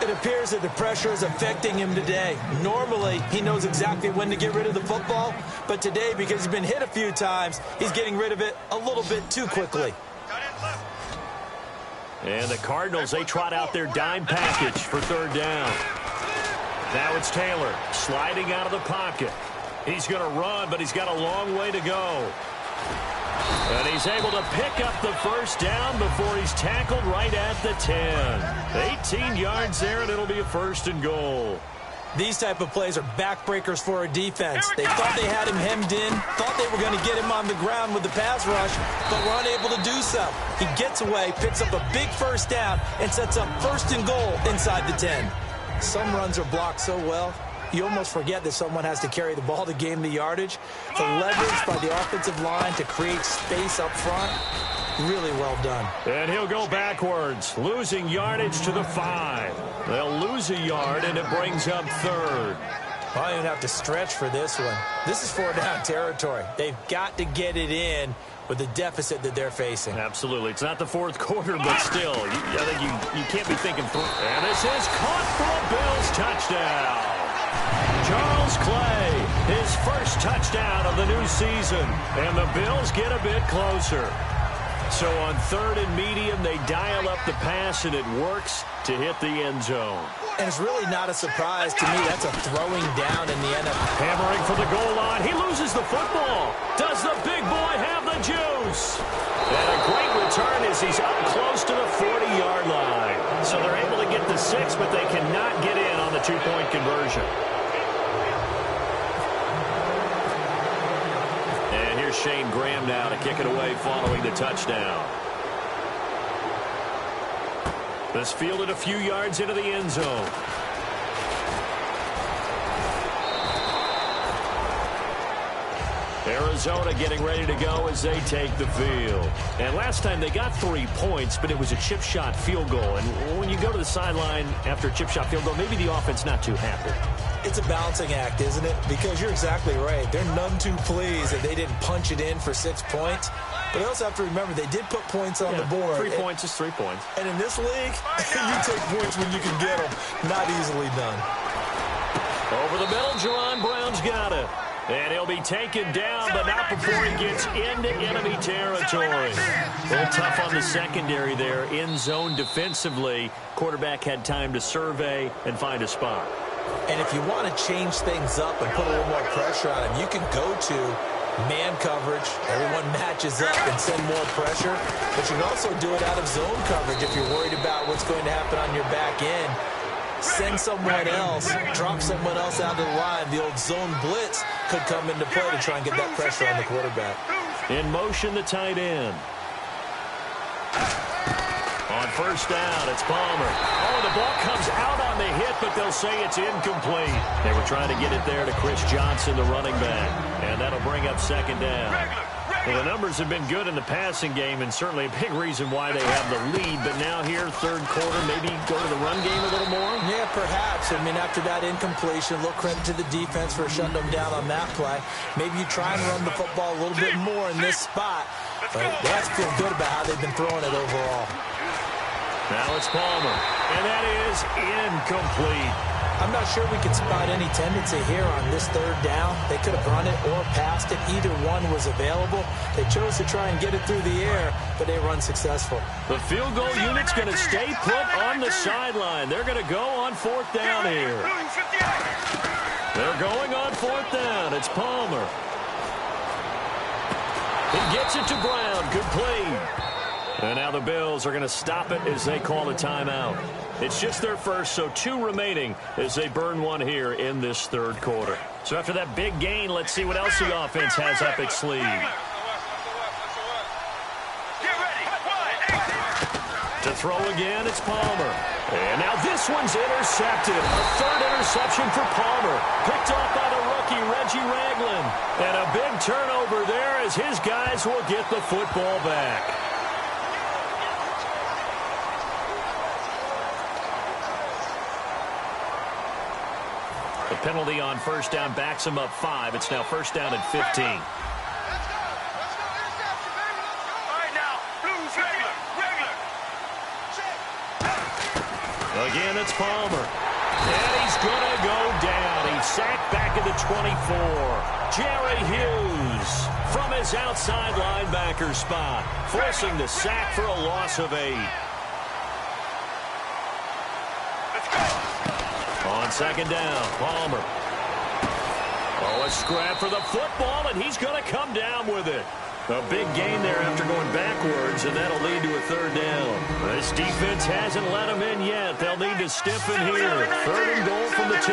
It appears that the pressure is affecting him today. Normally, he knows exactly when to get rid of the football, but today, because he's been hit a few times, he's getting rid of it a little bit too quickly. And the Cardinals, they trot out their dime package for third down. Now it's Taylor sliding out of the pocket. He's going to run, but he's got a long way to go. And he's able to pick up the first down before he's tackled right at the 10. 18 yards there, and it'll be a first and goal. These type of plays are backbreakers for a defense. They thought they had him hemmed in, thought they were going to get him on the ground with the pass rush, but were unable to do so. He gets away, picks up a big first down, and sets up 1st and goal inside the 10. Some runs are blocked so well, you almost forget that someone has to carry the ball to gain the yardage. The leverage by the offensive line to create space up front, really well done. And he'll go backwards, losing yardage to the 5. They'll lose a yard, and it brings up 3rd. I don't even have to stretch for this one. This is 4-down territory. They've got to get it in with the deficit that they're facing. Absolutely. It's not the 4th quarter, but still, I think you can't be thinking through. And this is caught for a Bills touchdown. Charles Clay, his first touchdown of the new season, and the Bills get a bit closer. So on 3rd and medium, they dial up the pass, and it works to hit the end zone. And it's really not a surprise to me. That's a throwing down in the NFL. Hammering for the goal line. He loses the football. Does the big boy have the juice? And a great return as he's up close to the 40-yard line. So they're able to get the 6, but they cannot get in on the 2-point conversion. And here's Shane Graham now to kick it away following the touchdown. This fielded a few yards into the end zone. Arizona getting ready to go as they take the field. And last time they got 3 points, but it was a chip shot field goal. And when you go to the sideline after a chip shot field goal, maybe the offense not too happy. It's a balancing act, isn't it? Because you're exactly right. They're none too pleased that they didn't punch it in for 6 points. But they also have to remember they did put points on the board. 3 points is 3 points. And in this league, you take points when you can get them. Not easily done. Over the middle, Jerron Brown's got it. And he'll be taken down, but not before he gets into enemy territory. A little tough on the secondary there. In zone defensively. Quarterback had time to survey and find a spot. And if you want to change things up and put a little more pressure on him, you can go to man coverage. Everyone matches up and send more pressure. But you can also do it out of zone coverage if you're worried about what's going to happen on your back end. Send someone else, drop someone else out of the line. The old zone blitz could come into play to try and get that pressure on the quarterback. In motion, the tight end. On 1st down, it's Palmer. Oh, the ball comes out on the hit, but they'll say it's incomplete. They were trying to get it there to Chris Johnson, the running back. And that'll bring up 2nd down. Well, the numbers have been good in the passing game, and certainly a big reason why they have the lead. But now here, 3rd quarter, maybe go to the run game a little more? Yeah, perhaps. I mean, after that incompletion, a little credit to the defense for shutting them down on that play. Maybe you try and run the football a little bit more in this spot. But they have to feel good about how they've been throwing it overall. Now it's Palmer, and that is incomplete. I'm not sure we can spot any tendency here on this 3rd down. They could have run it or passed it. Either one was available. They chose to try and get it through the air, but they were unsuccessful. The field goal unit's going to stay put on the sideline. They're going to go on 4th down here. They're going on 4th down. It's Palmer. He gets it to Brown. Good play. And now the Bills are going to stop it as they call a timeout. It's just their first, so 2 remaining as they burn one here in this 3rd quarter. So after that big gain, let's see what else the offense has up its sleeve. To throw again, it's Palmer. And now this one's intercepted. A 3rd interception for Palmer. Picked off by the rookie, Reggie Ragland. And a big turnover there as his guys will get the football back. The penalty on 1st down backs him up 5. It's now 1st down at 15. Let's go. Interception, baby. Let's go. All right, now. Blues, regular. Check. Again, it's Palmer. And he's going to go down. He's sacked back at the 24. Jerry Hughes from his outside linebacker spot, forcing the sack for a loss of 8. On 2nd down, Palmer. Oh, a scrap for the football, and he's going to come down with it. A big gain there after going backwards, and that'll lead to a third down. This defense hasn't let them in yet. They'll need to stiffen here. Third and goal from the 2.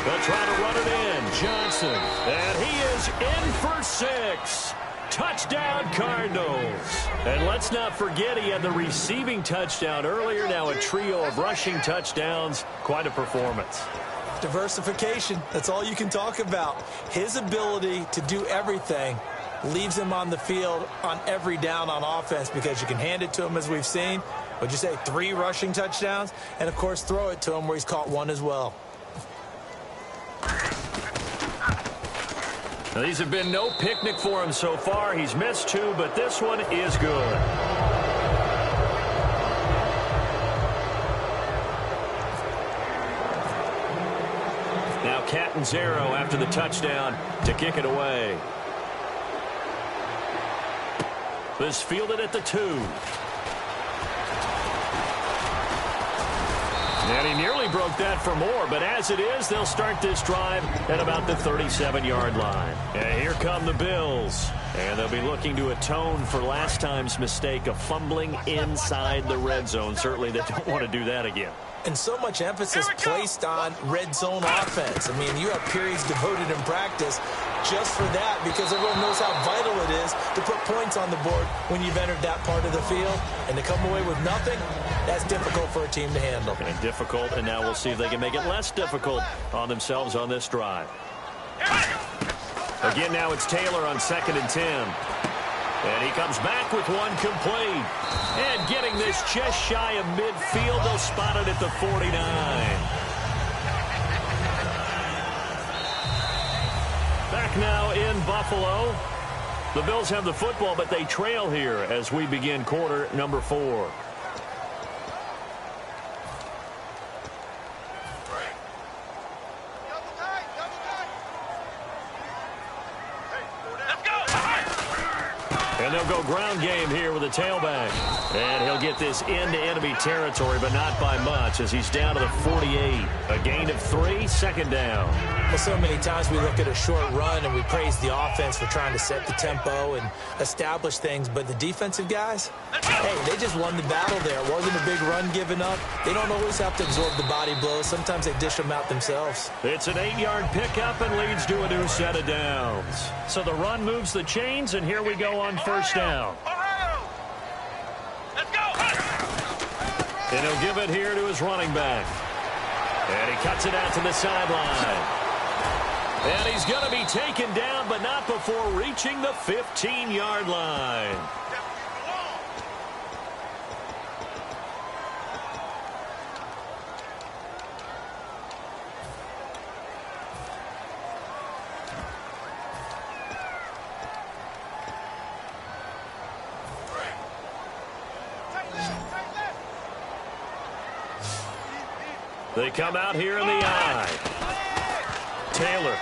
They'll try to run it in. Johnson. And he is in for 6. Touchdown, Cardinals. And let's not forget he had the receiving touchdown earlier. Now a trio of rushing touchdowns. Quite a performance. Diversification. That's all you can talk about. His ability to do everything leaves him on the field on every down on offense because you can hand it to him, as we've seen. Would you say 3 rushing touchdowns? And, of course, throw it to him where he's caught 1 as well. Now, these have been no picnic for him so far. He's missed 2, but this one is good. Now Catanzaro after the touchdown to kick it away. This fielded at the 2. And he nearly broke that for more, but as it is, they'll start this drive at about the 37-yard line. And here come the Bills. And they'll be looking to atone for last time's mistake of fumbling inside the red zone. Certainly they don't want to do that again. And so much emphasis placed on red zone offense. I mean, you have periods devoted in practice just for that because everyone knows how vital it is to put points on the board when you've entered that part of the field. And to come away with nothing, that's difficult for a team to handle. And difficult, and now we'll see if they can make it less difficult on themselves on this drive. Again, now it's Taylor on 2nd and 10. And he comes back with 1 complete. And getting this just shy of midfield, they'll spot it at the 49. Back now in Buffalo. The Bills have the football, but they trail here as we begin quarter number 4. And they'll go ground game here with a tailback. And he'll get this into enemy territory, but not by much as he's down to the 48. A gain of 3, 2nd down. Well, so many times we look at a short run and we praise the offense for trying to set the tempo and establish things. But the defensive guys, hey, they just won the battle there. It wasn't a big run given up. They don't always have to absorb the body blows. Sometimes they dish them out themselves. It's an 8-yard pickup and leads to a new set of downs. So the run moves the chains, and here we go on first down. Let's go! And he'll give it here to his running back. And he cuts it out to the sideline. And he's going to be taken down, but not before reaching the 15-yard line. They come out here in the eye. Taylor.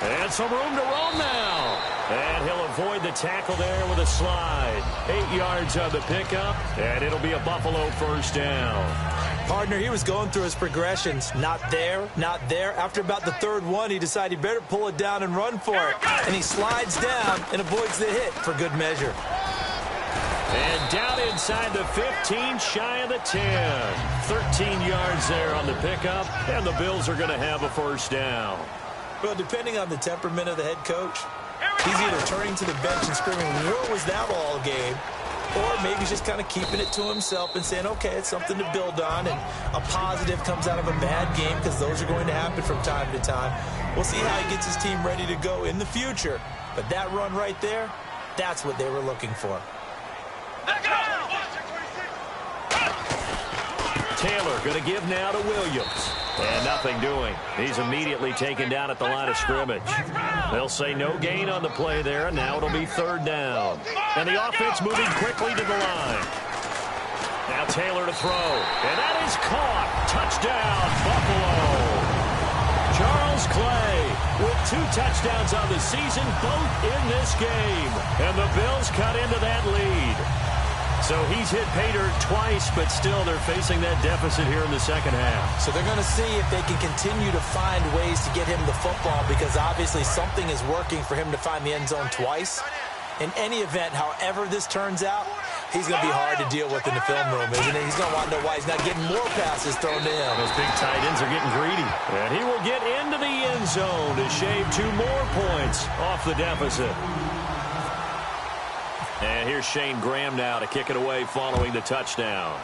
And some room to roam now. And he'll avoid the tackle there with a slide. 8 yards on the pickup, and it'll be a Buffalo first down. Partner, he was going through his progressions. Not there, not there. After about the 3rd one, he decided he better pull it down and run for it. And he slides down and avoids the hit for good measure. And down inside the 15, shy of the 10. 13 yards there on the pickup, and the Bills are going to have a first down. Well, depending on the temperament of the head coach, he's either turning to the bench and screaming, "What was that all game?" Or maybe he's just kind of keeping it to himself and saying, okay, it's something to build on, and a positive comes out of a bad game because those are going to happen from time to time. We'll see how he gets his team ready to go in the future. But that run right there, that's what they were looking for. Taylor going to give now to Williams. And nothing doing. He's immediately taken down at the line of scrimmage. They'll say no gain on the play there, and now it'll be 3rd down. And the offense moving quickly to the line. Now Taylor to throw. And that is caught. Touchdown, Buffalo. Charles Clay with 2 touchdowns on the season, both in this game. And the Bills cut into that lead. So he's hit pay dirt twice, but still they're facing that deficit here in the second half. So they're going to see if they can continue to find ways to get him the football, because obviously something is working for him to find the end zone twice. In any event, however this turns out, he's going to be hard to deal with in the film room, isn't he? He's going to want to know why he's not getting more passes thrown to him. Those big tight ends are getting greedy. And he will get into the end zone to shave 2 more points off the deficit. And here's Shane Graham now to kick it away following the touchdown.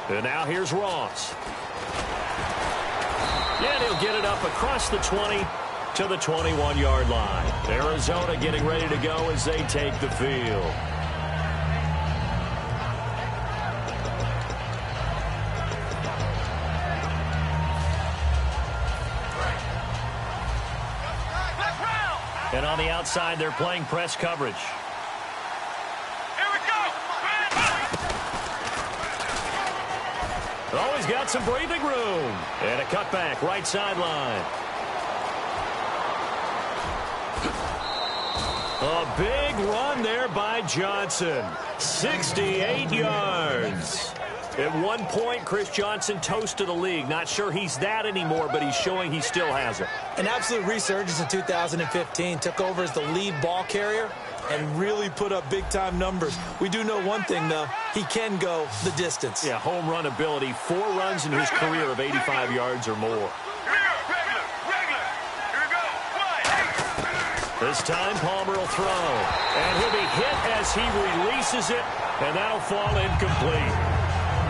And now here's Ross. And he'll get it up across the 20 to the 21-yard line. Arizona getting ready to go as they take the field. And on the outside, they're playing press coverage. Here we go. Oh, he's got some breathing room. And a cutback, right sideline. A big run there by Johnson. 68 yards. At one point, Chris Johnson toasted the league. Not sure he's that anymore, but he's showing he still has it. An absolute resurgence in 2015. Took over as the lead ball carrier and really put up big-time numbers. We do know one thing, though. He can go the distance. Yeah, home run ability. 4 runs in his career of 85 yards or more. This time, Palmer will throw. And he'll be hit as he releases it, and that'll fall incomplete.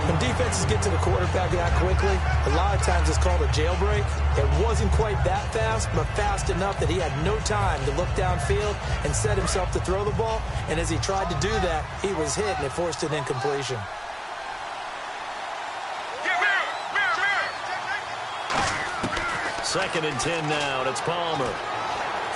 When defenses get to the quarterback that quickly, a lot of times it's called a jailbreak. It wasn't quite that fast, but fast enough that he had no time to look downfield and set himself to throw the ball. And as he tried to do that, he was hit, and it forced an incompletion. Second and 10 now, and it's Palmer.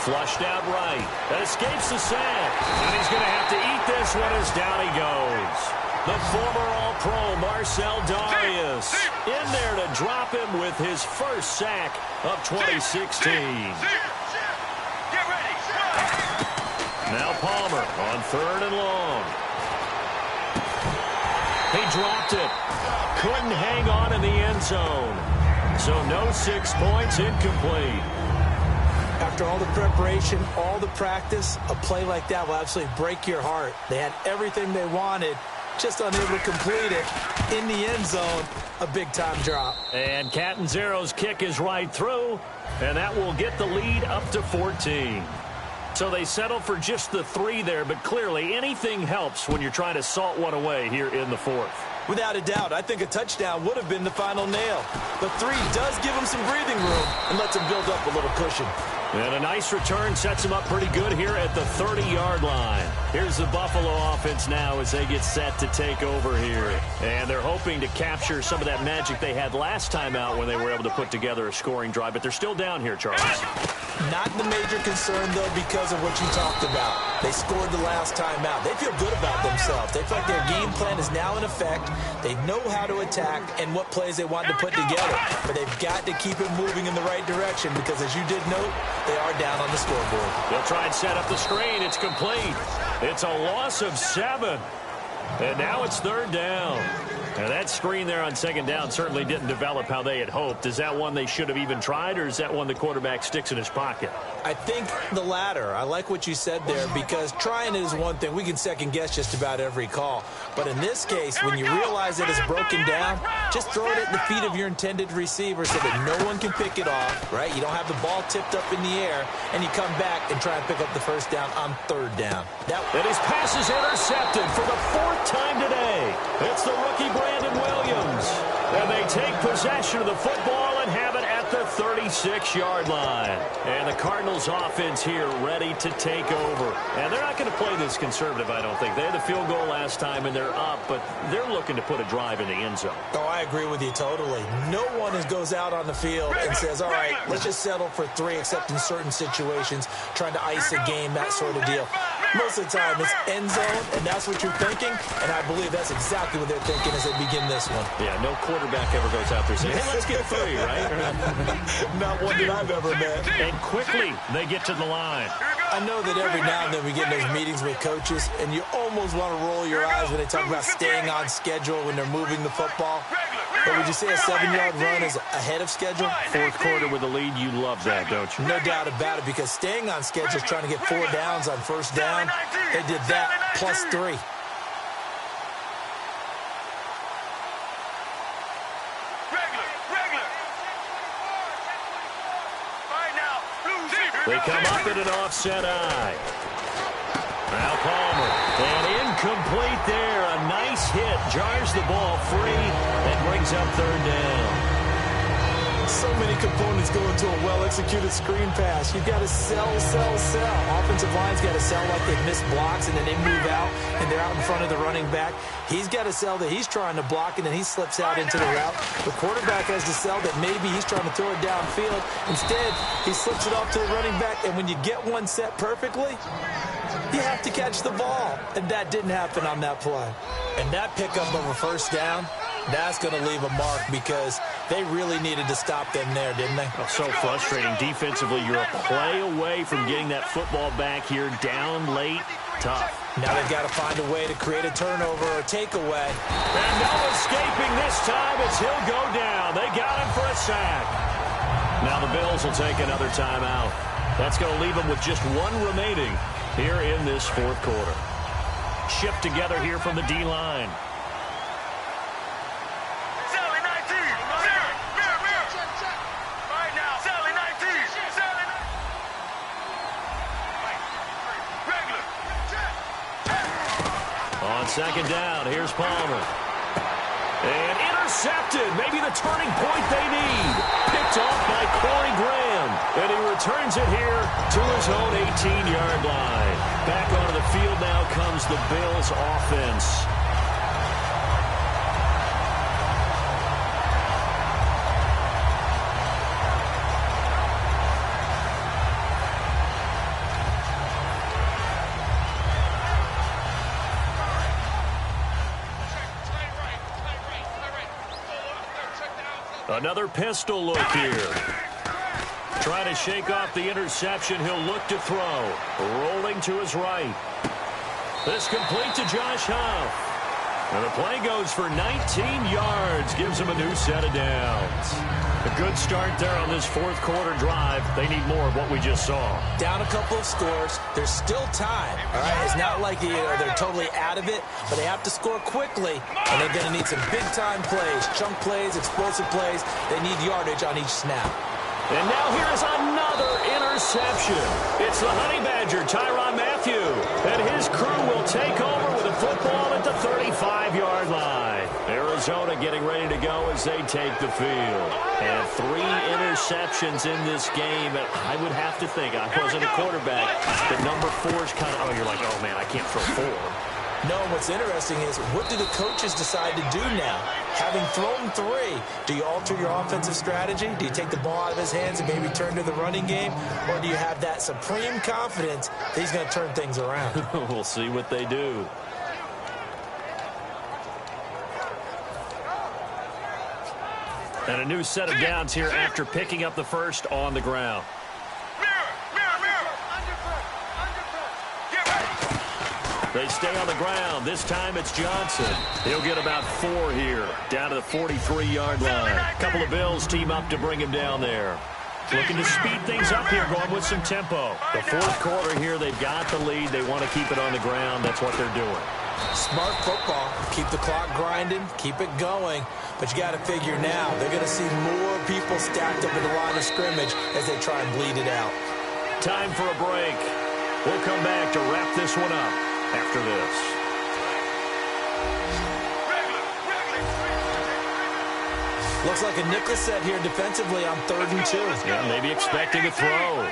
Flushed out right. That escapes the sack. And he's going to have to eat this one as down he goes. The former All-Pro Marcel Darius in there to drop him with his first sack of 2016. Now Palmer on 3rd and long. He dropped it. Couldn't hang on in the end zone. So no 6 points, incomplete. After all the preparation, all the practice, a play like that will absolutely break your heart. They had everything they wanted, just unable to complete it. In the end zone, a big-time drop. And Catanzaro's kick is right through, and that will get the lead up to 14. So they settle for just the 3 there, but clearly anything helps when you're trying to salt one away here in the 4th. Without a doubt, I think a touchdown would have been the final nail. The 3 does give him some breathing room and lets him build up a little cushion. And a nice return sets him up pretty good here at the 30-yard line. Here's the Buffalo offense now as they get set to take over here. And they're hoping to capture some of that magic they had last time out when they were able to put together a scoring drive. But they're still down here, Charles. Not the major concern, though, because of what you talked about. They scored the last time out. They feel good about themselves. They feel like their game plan is now in effect. They know how to attack and what plays they want to put together. But they've got to keep it moving in the right direction because, as you did note, they are down on the scoreboard. They'll try and set up the screen. It's complete. It's a loss of 7. And now it's 3rd down. Now that screen there on 2nd down certainly didn't develop how they had hoped. Is that one they should have even tried, or is that one the quarterback sticks in his pocket? I think the latter. I like what you said there because trying it is one thing. We can second-guess just about every call. But in this case, when you realize it is broken down, just throw it at the feet of your intended receiver so that no one can pick it off, right? You don't have the ball tipped up in the air, and you come back and try and pick up the 1st down on 3rd down. And his pass is intercepted for the 4th time today. It's the rookie Brandon Williams. And they take possession of the football and have it at the 36-yard line. And the Cardinals offense here ready to take over. And they're not going to play this conservative, I don't think. They had the field goal last time, and they're up, but they're looking to put a drive in the end zone. Oh, I agree with you totally. No one goes out on the field and says, all right, let's just settle for 3, except in certain situations, trying to ice a game, that sort of deal. Most of the time, it's end zone, and that's what you're thinking, and I believe that's exactly what they're thinking as they begin this one. Yeah, no quarterback ever goes out there saying, hey, let's get 3, right? Not one that I've ever met. And quickly, they get to the line. I I know that every now and then we get in those meetings with coaches, and you almost want to roll your eyes when they talk about staying on schedule when they're moving the football. But would you say a 7-yard run is ahead of schedule? Fourth quarter with the lead, you love that, don't you? No doubt about it, because staying on schedule is trying to get 4 downs on first down. They did that plus 3. They come up in an offset eye. Now Palmer. And incomplete there. A nice hit. Jars the ball free and brings up third down. So many components go into a well-executed screen pass. You've got to sell. Offensive line's got to sell like they've missed blocks, and then they move out, and they're out in front of the running back. He's got to sell that he's trying to block, and then he slips out into the route. The quarterback has to sell that maybe he's trying to throw it downfield. Instead, he slips it off to the running back, and when you get one set perfectly, you have to catch the ball. And that didn't happen on that play. And that pickup of a first down, that's going to leave a mark because they really needed to stop them there, didn't they? Oh, so frustrating. Defensively, you're a play away from getting that football back here down late. Tough. Now they've got to find a way to create a turnover or takeaway. And no escaping this time as he'll go down. They got him for a sack. Now the Bills will take another timeout. That's going to leave them with just 1 remaining here in this fourth quarter. Shipped together here from the D-line. On second down, here's Palmer. And intercepted. Maybe the turning point they need. Picked off by Corey Graham. And he returns it here to his own 18-yard line. Back onto the field now comes the Bills offense. Another pistol look here. Trying to shake off the interception. He'll look to throw. Rolling to his right. This complete to Josh Huff. And the play goes for 19 yards. Gives him a new set of downs. A good start there on this fourth quarter drive. They need more of what we just saw. Down a couple of scores. There's still time. All right, it's not like they're totally out of it, but they have to score quickly, and they're going to need some big-time plays, chunk plays, explosive plays. They need yardage on each snap. And now here's another interception. It's the Honey Badger, Tyrann Mathieu, and his crew will take over with a football at the 35-yard line. Arizona getting ready to go as they take the field. And 3 interceptions in this game. And I would have to think, I wasn't a quarterback, the number 4 is kind of, you're like, oh, man, I can't throw 4. No, what's interesting is, what do the coaches decide to do now? Having thrown 3, do you alter your offensive strategy? Do you take the ball out of his hands and maybe turn to the running game? Or do you have that supreme confidence that he's going to turn things around? We'll see what they do. And a new set of downs here after picking up the first on the ground. They stay on the ground. This time it's Johnson. He'll get about 4 here, down to the 43-yard line. A couple of Bills team up to bring him down there. Looking to speed things up here, going with some tempo. The fourth quarter here, they've got the lead. They want to keep it on the ground. That's what they're doing. Smart football. Keep the clock grinding. Keep it going. But you got to figure now, they're going to see more people stacked up at the line of scrimmage as they try and bleed it out. Time for a break. We'll come back to wrap this one up after this. Looks like a nickel set here defensively on 3rd and 2. Yeah, maybe expecting a throw.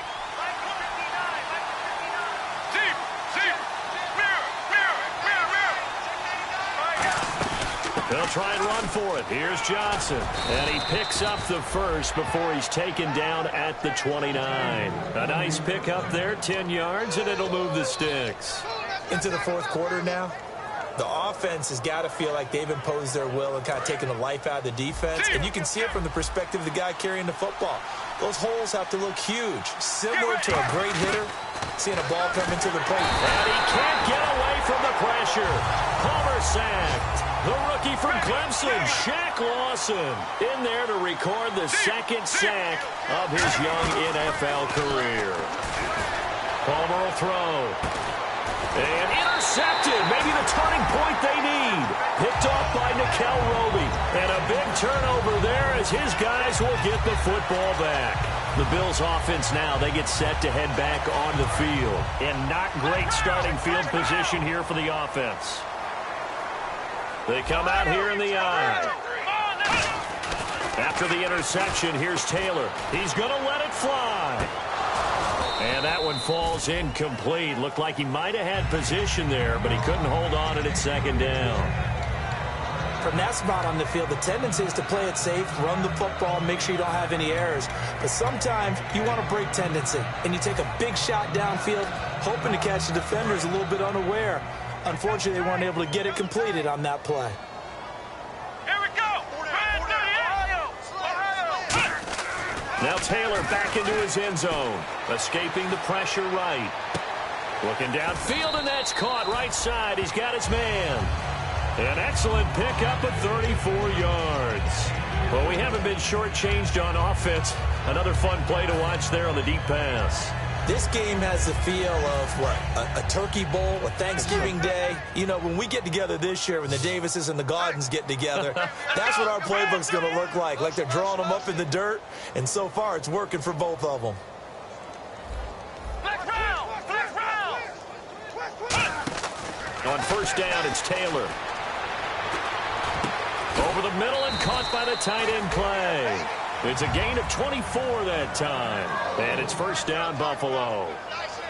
They'll try and run for it. Here's Johnson. And he picks up the first before he's taken down at the 29. A nice pick up there, 10 yards, and it'll move the sticks. Into the fourth quarter now. The offense has got to feel like they've imposed their will and kind of taken the life out of the defense. And you can see it from the perspective of the guy carrying the football. Those holes have to look huge, similar to a great hitter seeing a ball come into the plate. And he can't get away from the pressure. Palmer sacked. The rookie from Clemson, Shaq Lawson, in there to record the second sack of his young NFL career. Palmer will throw. And intercepted. Maybe the turning point they need. Picked off by Nickel Roby. And a big turnover there as his guys will get the football back. The Bills offense now, they get set to head back on the field. And not great starting field position here for the offense. They come out here in the eye. After the interception, here's Taylor. He's going to let it fly. And that one falls incomplete. Looked like he might have had position there, but he couldn't hold on at second down. From that spot on the field, the tendency is to play it safe, run the football, make sure you don't have any errors. But sometimes you want to break tendency, and you take a big shot downfield, hoping to catch the defenders a little bit unaware. Unfortunately, they weren't able to get it completed on that play. Now Taylor back into his end zone, escaping the pressure right. Looking downfield, and that's caught right side. He's got his man. An excellent pickup of 34 yards. Well, we haven't been shortchanged on offense. Another fun play to watch there on the deep pass. This game has the feel of, what, a turkey bowl, a Thanksgiving day. You know, when we get together this year, when the Davises and the Gaudens get together, that's what our playbook's going to look like they're drawing them up in the dirt, and so far it's working for both of them. On first down, it's Taylor. Over the middle and caught by the tight end Clay. It's a gain of 24 that time. And it's first down, Buffalo.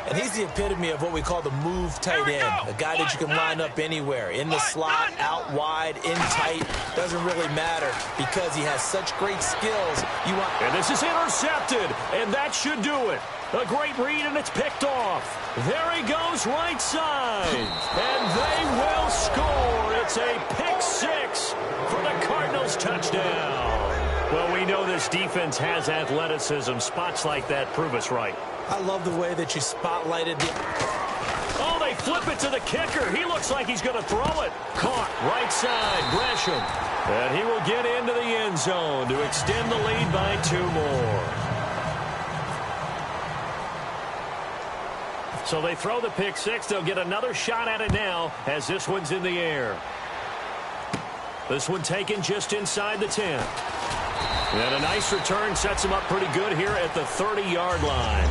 And he's the epitome of what we call the move tight end. A guy that you can line up anywhere. In the slot, out wide, in tight. Doesn't really matter because he has such great skills. And this is intercepted. And that should do it. A great read, and it's picked off. There he goes, right side. And they will score. It's a pick six for the Cardinals touchdown. Well, we know this defense has athleticism. Spots like that prove us right. I love the way that you spotlighted the... Oh, they flip it to the kicker. He looks like he's going to throw it. Caught, right side, Gresham. And he will get into the end zone to extend the lead by 2 more. So they throw the pick six. They'll get another shot at it now as this one's in the air. This one taken just inside the 10. And a nice return sets him up pretty good here at the 30-yard line.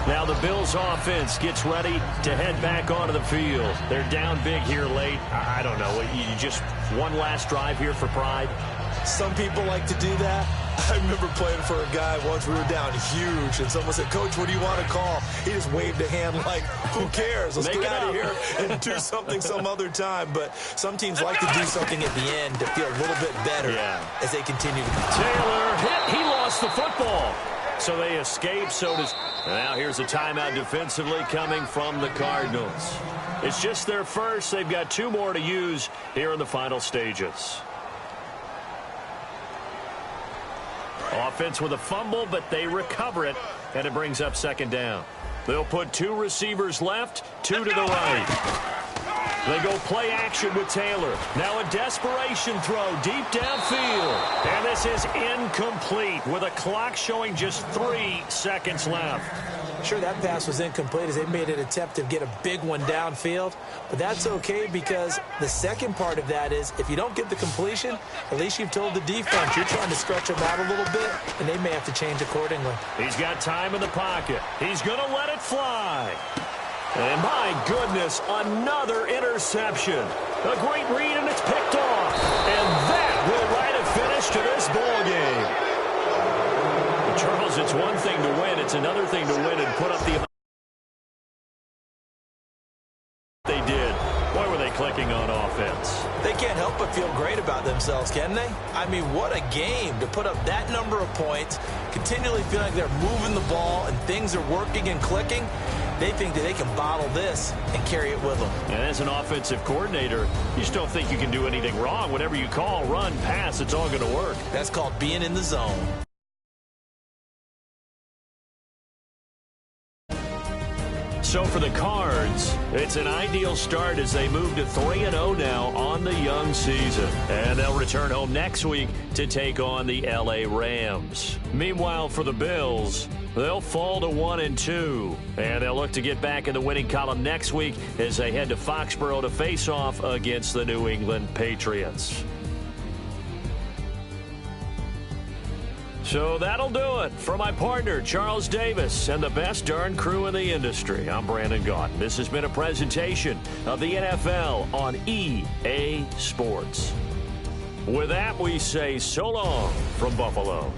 Now the Bills offense gets ready to head back onto the field. They're down big here late. I don't know. You just one last drive here for pride? Some people like to do that. I remember playing for a guy once. We were down huge, and someone said, "Coach, what do you want to call?" He just waved a hand like, who cares? Let's get out of here and do something some other time. But some teams like to do something at the end to feel a little bit better as they continue to Taylor hit. He lost the football. So they escape. So does... Now here's a timeout defensively coming from the Cardinals. It's just their first. They've got 2 more to use here in the final stages. Offense with a fumble, but they recover it, and it brings up second down. They'll put 2 receivers left, 2 to the right. They go play action with Taylor. Now a desperation throw deep downfield. And this is incomplete with a clock showing just 3 seconds left. Sure, that pass was incomplete as they made an attempt to get a big one downfield. But that's okay because the second part of that is if you don't get the completion, at least you've told the defense you're trying to stretch them out a little bit, and they may have to change accordingly. He's got time in the pocket. He's going to let it fly. And my goodness, another interception. A great read, and it's picked off. And that will write a finish to this ball game. Charles, it's one thing to win. It's another thing to win and put up the... They did. Boy, were they clicking on offense. They can't help but feel great about themselves, can they? I mean, what a game to put up that number of points, continually feeling like they're moving the ball and things are working and clicking. They think that they can bottle this and carry it with them. And as an offensive coordinator, you just don't think you can do anything wrong. Whatever you call, run, pass, it's all going to work. That's called being in the zone. So for the Cards, it's an ideal start as they move to 3-0 now on the young season. And they'll return home next week to take on the LA Rams. Meanwhile, for the Bills, they'll fall to 1-2. And they'll look to get back in the winning column next week as they head to Foxborough to face off against the New England Patriots. So that'll do it. For my partner, Charles Davis, and the best darn crew in the industry, I'm Brandon Gaudin. This has been a presentation of the NFL on EA Sports. With that, we say so long from Buffalo.